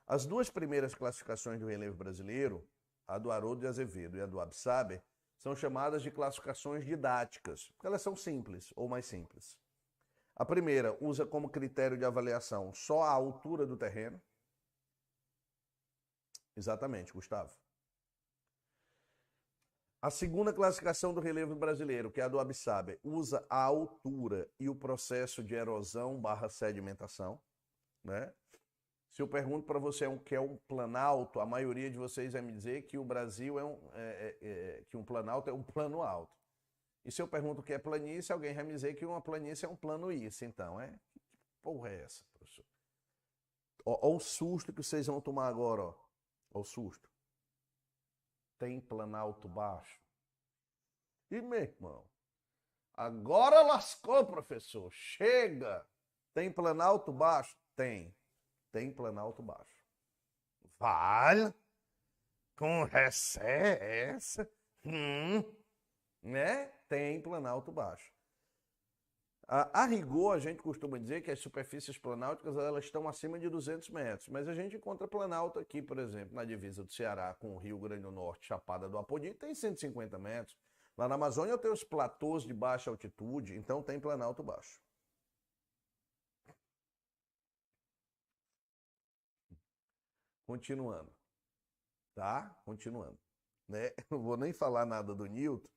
As 2 primeiras classificações do relevo brasileiro, a do Haroldo de Azevedo e a do Absaber, são chamadas de classificações didáticas, porque elas são simples ou mais simples. A primeira usa como critério de avaliação só a altura do terreno. Exatamente, Gustavo. A segunda classificação do relevo brasileiro, que é a do Absaber, usa a altura e o processo de erosão / sedimentação, né? Se eu pergunto para você o que é um planalto, a maioria de vocês vai me dizer que o Brasil que um planalto é um plano alto. E se eu pergunto o que é planície, alguém vai me dizer que uma planície é um plano isso. Então, que porra é essa, professor? Ó o susto que vocês vão tomar agora, ó. Ó o susto. Tem planalto baixo? E, meu irmão, agora lascou, professor. Chega! Tem planalto baixo? Tem. Tem planalto baixo. Vale? Conversa é essa? Né? Tem planalto baixo. A rigor, a gente costuma dizer que as superfícies planálticas elas estão acima de 200 metros, mas a gente encontra planalto aqui, por exemplo, na divisa do Ceará com o Rio Grande do Norte, Chapada do Apodi, tem 150 metros. Lá na Amazônia eu tenho os platôs de baixa altitude, então tem planalto baixo. Continuando, tá? Continuando. Né? Não vou nem falar nada do Newton,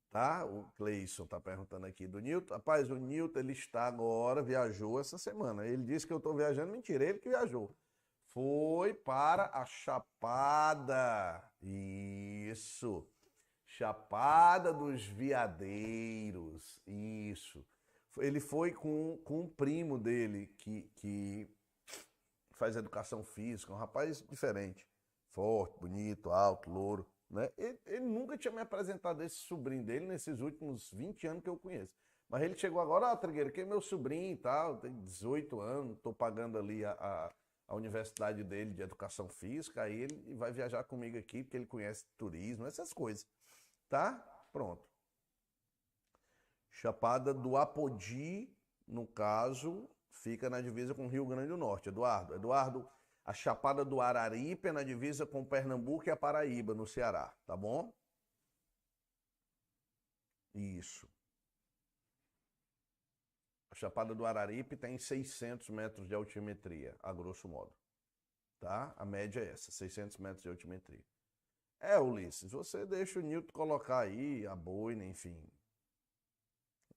tá? O Cleison tá perguntando aqui do Newton. Rapaz, o Newton, ele está agora, viajou essa semana. Ele disse que eu estou viajando, mentira, ele que viajou. Foi para a Chapada. Isso. Chapada dos Veadeiros. Isso. Ele foi com um primo dele que faz educação física, um rapaz diferente. Forte, bonito, alto, louro. Né? Ele nunca tinha me apresentado esse sobrinho dele nesses últimos 20 anos que eu conheço. Mas ele chegou agora, Trigueiro, que é meu sobrinho e tal, tem 18 anos, estou pagando ali a universidade dele de educação física, aí ele vai viajar comigo aqui, porque ele conhece turismo, essas coisas. Tá? Pronto. Chapada do Apodi, no caso, fica na divisa com o Rio Grande do Norte. Eduardo, a Chapada do Araripe é na divisa com Pernambuco e a Paraíba, no Ceará, tá bom? Isso. A Chapada do Araripe tem 600 metros de altimetria, a grosso modo. Tá? A média é essa, 600 metros de altimetria. Ulisses, você deixa o Newton colocar aí, a boina, enfim.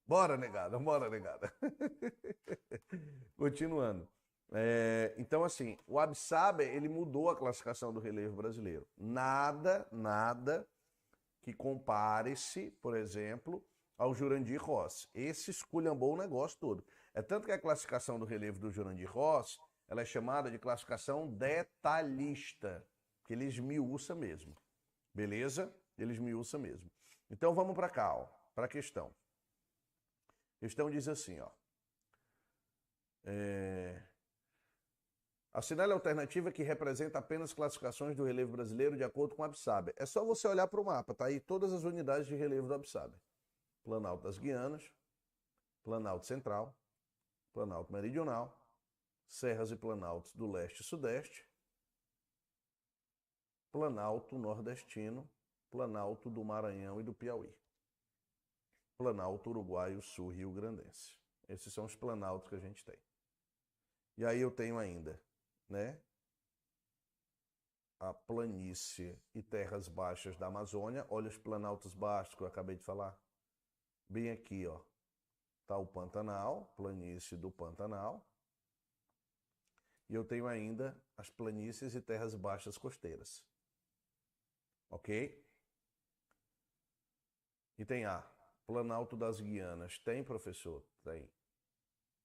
Bora, negada, bora, negada. Continuando. Então, assim, o Absaber, ele mudou a classificação do relevo brasileiro. Nada que compare-se, por exemplo, ao Jurandir Ross. Esse esculhambou o negócio todo. É tanto que a classificação do relevo do Jurandir Ross, ela é chamada de classificação detalhista, que ele esmiuça mesmo. Beleza? Ele esmiuça mesmo. Então, vamos para cá, ó. para a questão. A questão diz assim, ó. Assinale a alternativa que representa apenas classificações do relevo brasileiro de acordo com o Absaber. É só você olhar para o mapa, tá aí todas as unidades de relevo do Absaber. Planalto das Guianas, Planalto Central, Planalto Meridional, Serras e Planaltos do Leste e Sudeste, Planalto Nordestino, Planalto do Maranhão e do Piauí, Planalto Uruguaio Sul Rio Grandense. Esses são os planaltos que a gente tem. E aí eu tenho ainda, né, a planície e terras baixas da Amazônia. Olha os planaltos baixos que eu acabei de falar. Bem aqui, ó, tá o Pantanal, planície do Pantanal. E eu tenho ainda as planícies e terras baixas costeiras. Ok? E tem A, Planalto das Guianas. Tem, professor? Tem.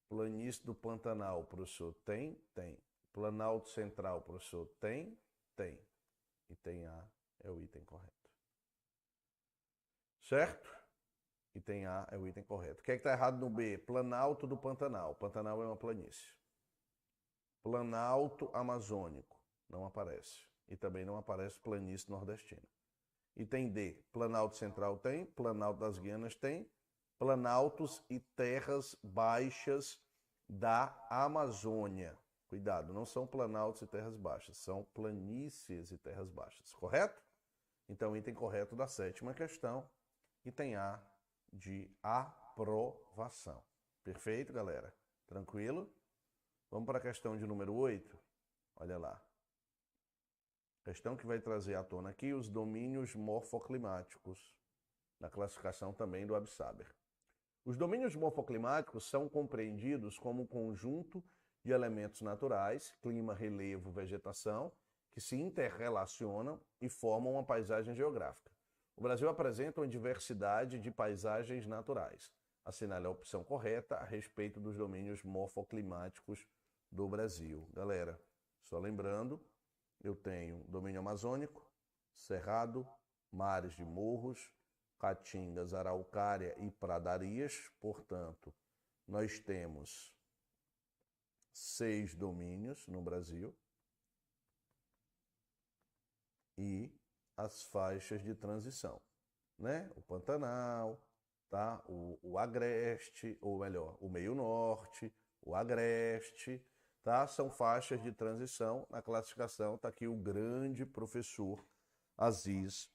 Planície do Pantanal, professor? Tem? Tem. Planalto Central, professor? Tem? Tem. E tem A, é o item correto. Certo? E tem A, é o item correto. O que é que está errado no B? Planalto do Pantanal. Pantanal é uma planície. Planalto Amazônico. Não aparece. E também não aparece planície nordestina. E tem D. Planalto Central tem. Planalto das Guianas tem. Planaltos e terras baixas da Amazônia. Cuidado, não são planaltos e terras baixas, são planícies e terras baixas, correto? Então, item correto da sétima questão, item A de aprovação. Perfeito, galera? Tranquilo? Vamos para a questão de número 8. Olha lá. Questão que vai trazer à tona aqui os domínios morfoclimáticos, na classificação também do Absaber. Os domínios morfoclimáticos são compreendidos como um conjunto de elementos naturais, clima, relevo, vegetação, que se interrelacionam e formam uma paisagem geográfica. O Brasil apresenta uma diversidade de paisagens naturais. Assinale a opção correta a respeito dos domínios morfoclimáticos do Brasil. Galera, só lembrando, eu tenho domínio amazônico, cerrado, mares de morros, caatingas, araucária e pradarias. Portanto, nós temos 6 domínios no Brasil e as faixas de transição, né? O Pantanal, tá? O Agreste, ou melhor, o Meio Norte, o Agreste, tá? São faixas de transição. Na classificação está aqui o grande professor Aziz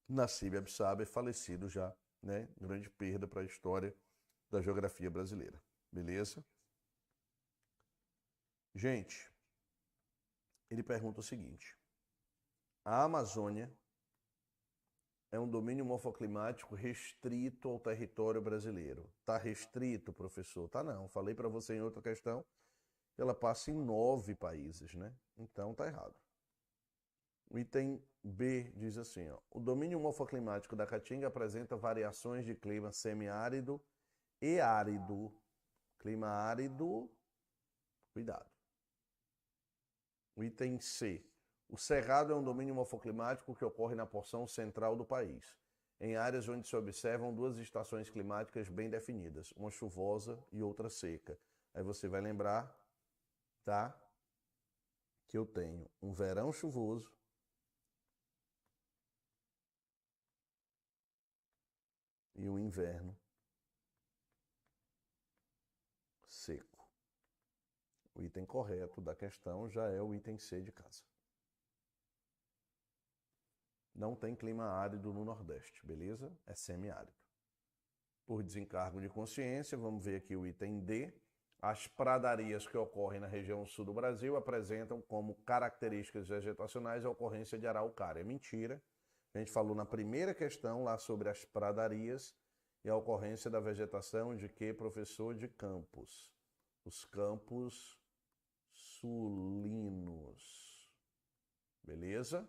Nassib Absaber, falecido já, né? Grande perda para a história da geografia brasileira. Beleza? Gente, ele pergunta o seguinte: a Amazônia é um domínio morfoclimático restrito ao território brasileiro. Tá restrito, professor? Tá não. Falei para você em outra questão que ela passa em 9 países, né? Então tá errado. O item B diz assim, ó, o domínio morfoclimático da Caatinga apresenta variações de clima semiárido e árido. Clima árido, cuidado. O item C. O cerrado é um domínio morfoclimático que ocorre na porção central do país, em áreas onde se observam 2 estações climáticas bem definidas, uma chuvosa e outra seca. Aí você vai lembrar, tá? Que eu tenho um verão chuvoso e um inverno seco. O item correto da questão já é o item C de casa. Não tem clima árido no Nordeste, beleza? É semiárido. Por desencargo de consciência, vamos ver aqui o item D. As pradarias que ocorrem na região sul do Brasil apresentam como características vegetacionais a ocorrência de araucária. Mentira. A gente falou na primeira questão lá sobre as pradarias e a ocorrência da vegetação de que, professor? De campos. Os campos sulinos. Beleza?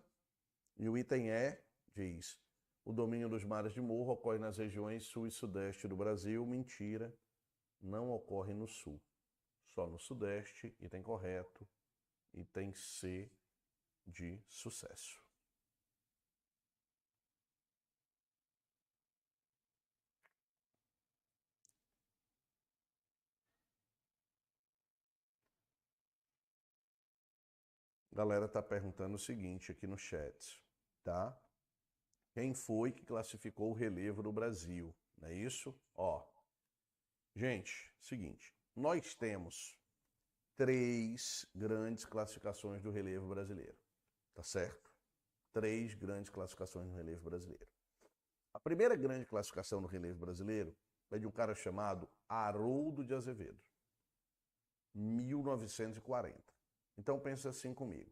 E o item E diz: o domínio dos mares de morro ocorre nas regiões sul e sudeste do Brasil. Mentira, não ocorre no sul, só no sudeste. Item correto, item C de sucesso. A galera tá perguntando o seguinte aqui no chat, tá? Quem foi que classificou o relevo no Brasil? Não é isso? Ó, gente, seguinte, nós temos 3 grandes classificações do relevo brasileiro, tá certo? 3 grandes classificações do relevo brasileiro. A primeira grande classificação do relevo brasileiro é de um cara chamado Haroldo de Azevedo, 1940. Então pensa assim comigo.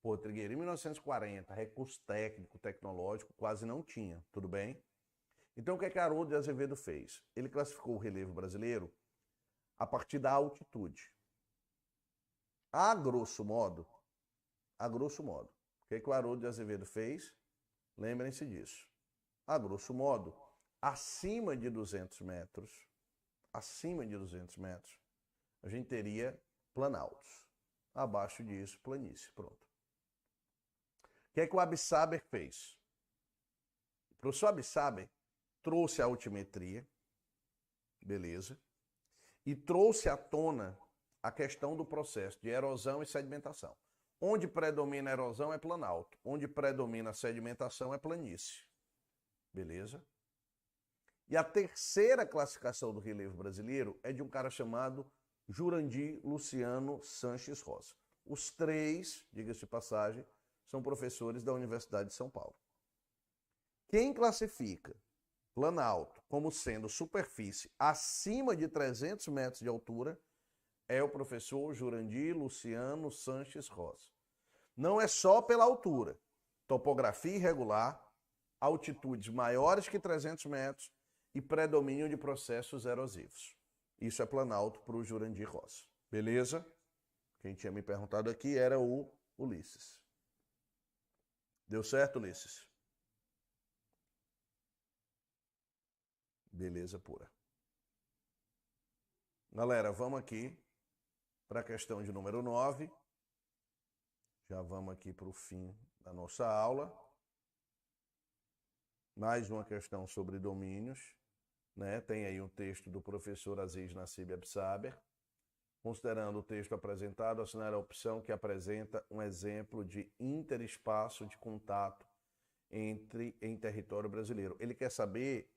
Pô, Trigueiro, em 1940, recurso técnico, tecnológico quase não tinha, tudo bem? Então o que é que Haroldo de Azevedo fez? Ele classificou o relevo brasileiro a partir da altitude. A grosso modo, o que é que o Haroldo de Azevedo fez? Lembrem-se disso. A grosso modo, acima de 200 metros, a gente teria planaltos. Abaixo disso, planície. Pronto. O que é que o Absaber fez? O professor Absaber trouxe a altimetria, beleza, e trouxe à tona a questão do processo de erosão e sedimentação. Onde predomina a erosão é planalto, onde predomina a sedimentação é planície. Beleza? E a terceira classificação do relevo brasileiro é de um cara chamado Jurandir Luciano Sanches Rosa. Os 3, diga-se de passagem, são professores da Universidade de São Paulo. Quem classifica planalto como sendo superfície acima de 300 metros de altura é o professor Jurandir Luciano Sanches Rosa. Não é só pela altura, topografia irregular, altitudes maiores que 300 metros e predomínio de processos erosivos. Isso é planalto para o Jurandir Rosa. Beleza? Quem tinha me perguntado aqui era o Ulisses. Deu certo, Ulisses? Beleza pura. Galera, vamos aqui para a questão de número 9. Já vamos aqui para o fim da nossa aula. Mais uma questão sobre domínios. Né? Tem aí um texto do professor Aziz Nassib Absaber. Considerando o texto apresentado, assinale a opção que apresenta um exemplo de interespaço de contato em território brasileiro. Ele quer saber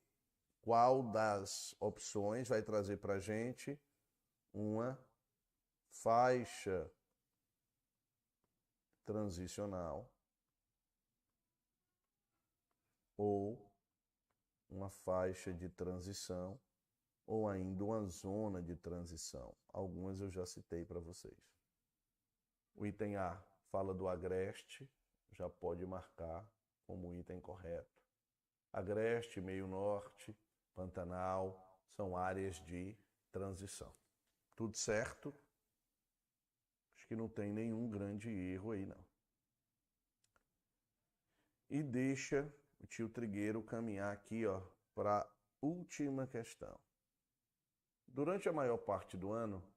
qual das opções vai trazer para a gente uma faixa transicional ou uma faixa de transição ou ainda uma zona de transição. Algumas eu já citei para vocês. O item A fala do agreste, já pode marcar como item correto. Agreste, meio norte, Pantanal, são áreas de transição. Tudo certo? Acho que não tem nenhum grande erro aí, não. E deixa o tio Trigueiro caminhar aqui, ó, para a última questão. Durante a maior parte do ano,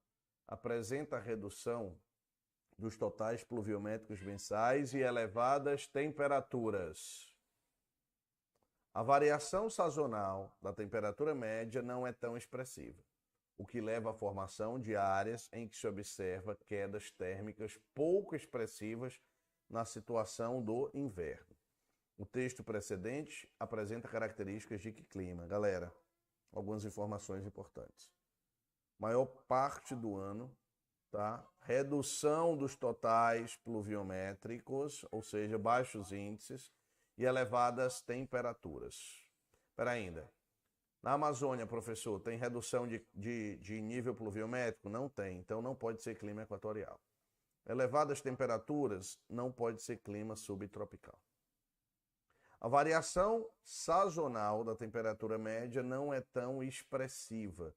apresenta a redução dos totais pluviométricos mensais e elevadas temperaturas. A variação sazonal da temperatura média não é tão expressiva, o que leva à formação de áreas em que se observa quedas térmicas pouco expressivas na situação do inverno. O texto precedente apresenta características de que clima? Galera, algumas informações importantes. Maior parte do ano, tá? Redução dos totais pluviométricos, ou seja, baixos índices e elevadas temperaturas. Espera ainda. Na Amazônia, professor, tem redução de nível pluviométrico? Não tem, então não pode ser clima equatorial. Elevadas temperaturas não pode ser clima subtropical. A variação sazonal da temperatura média não é tão expressiva.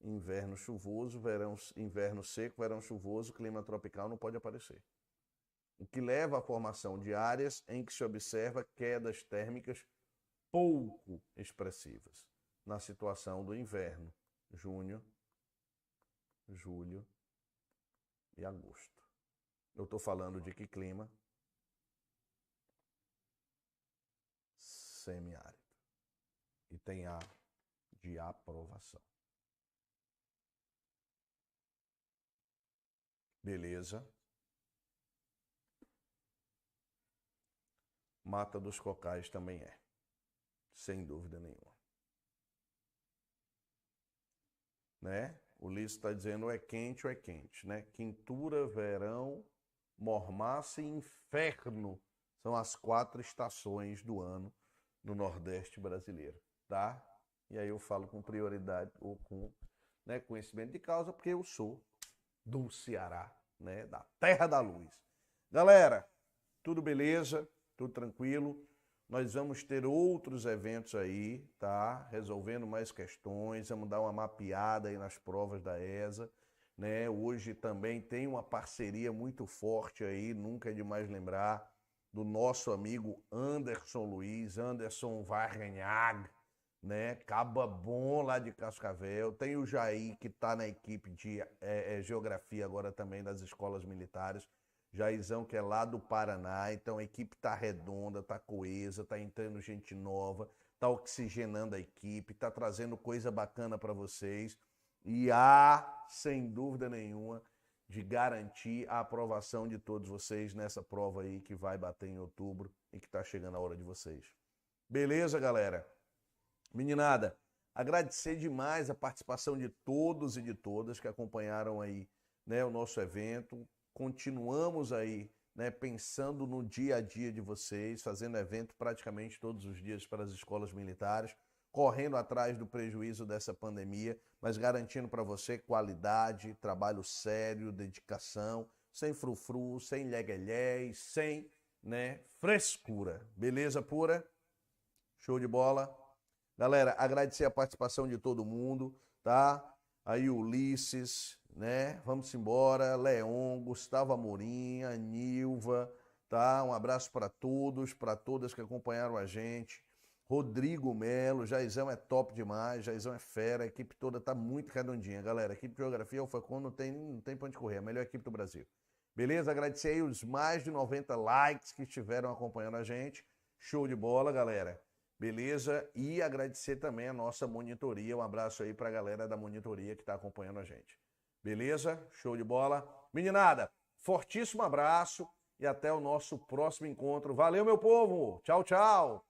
Inverno chuvoso, inverno seco, verão chuvoso, clima tropical não pode aparecer. O que leva à formação de áreas em que se observa quedas térmicas pouco expressivas na situação do inverno, junho, julho e agosto. Eu estou falando de que clima? Semiárido. E tem A de aprovação. Beleza? Mata dos Cocais também é. Sem dúvida nenhuma. Né? O Ulisses está dizendo é quente ou é quente, né? Quintura, verão, mormaço e inferno são as 4 estações do ano no Nordeste brasileiro, tá? E aí eu falo com prioridade ou com, né, conhecimento de causa, porque eu sou do Ceará, né, da terra da luz. Galera, tudo beleza, tudo tranquilo. Nós vamos ter outros eventos aí, tá? Resolvendo mais questões, vamos dar uma mapeada aí nas provas da ESA, né? Hoje também tem uma parceria muito forte aí, nunca é demais lembrar, do nosso amigo Anderson Luiz, Anderson Varganhag, né? Caba bom lá de Cascavel. Tem o Jair, que está na equipe de Geografia agora também das escolas militares. Jairzão, que é lá do Paraná, então a equipe tá redonda, tá coesa, tá entrando gente nova, tá oxigenando a equipe, tá trazendo coisa bacana para vocês e há, sem dúvida nenhuma, de garantir a aprovação de todos vocês nessa prova aí que vai bater em outubro e que tá chegando a hora de vocês. Beleza, galera? Meninada, agradecer demais a participação de todos e de todas que acompanharam aí, né, o nosso evento. Continuamos aí, né, pensando no dia a dia de vocês, fazendo evento praticamente todos os dias para as escolas militares, correndo atrás do prejuízo dessa pandemia, mas garantindo para você qualidade, trabalho sério, dedicação, sem frufru, sem lheguelhés, sem, né, frescura. Beleza pura? Show de bola? Galera, agradecer a participação de todo mundo, tá? Aí Ulisses, né? Vamos embora. Leon, Gustavo Amorim, a Nilva, tá? Um abraço para todos, para todas que acompanharam a gente. Rodrigo Melo, Jairzão é top demais, Jairzão é fera, a equipe toda tá muito redondinha, galera. A equipe de Geografia Alfacom não tem pra onde correr, a melhor equipe do Brasil. Beleza? Agradecer aí os mais de 90 likes que estiveram acompanhando a gente. Show de bola, galera. Beleza? E agradecer também a nossa monitoria. Um abraço aí pra galera da monitoria que tá acompanhando a gente. Beleza? Show de bola. Meninada, fortíssimo abraço e até o nosso próximo encontro. Valeu, meu povo! Tchau, tchau!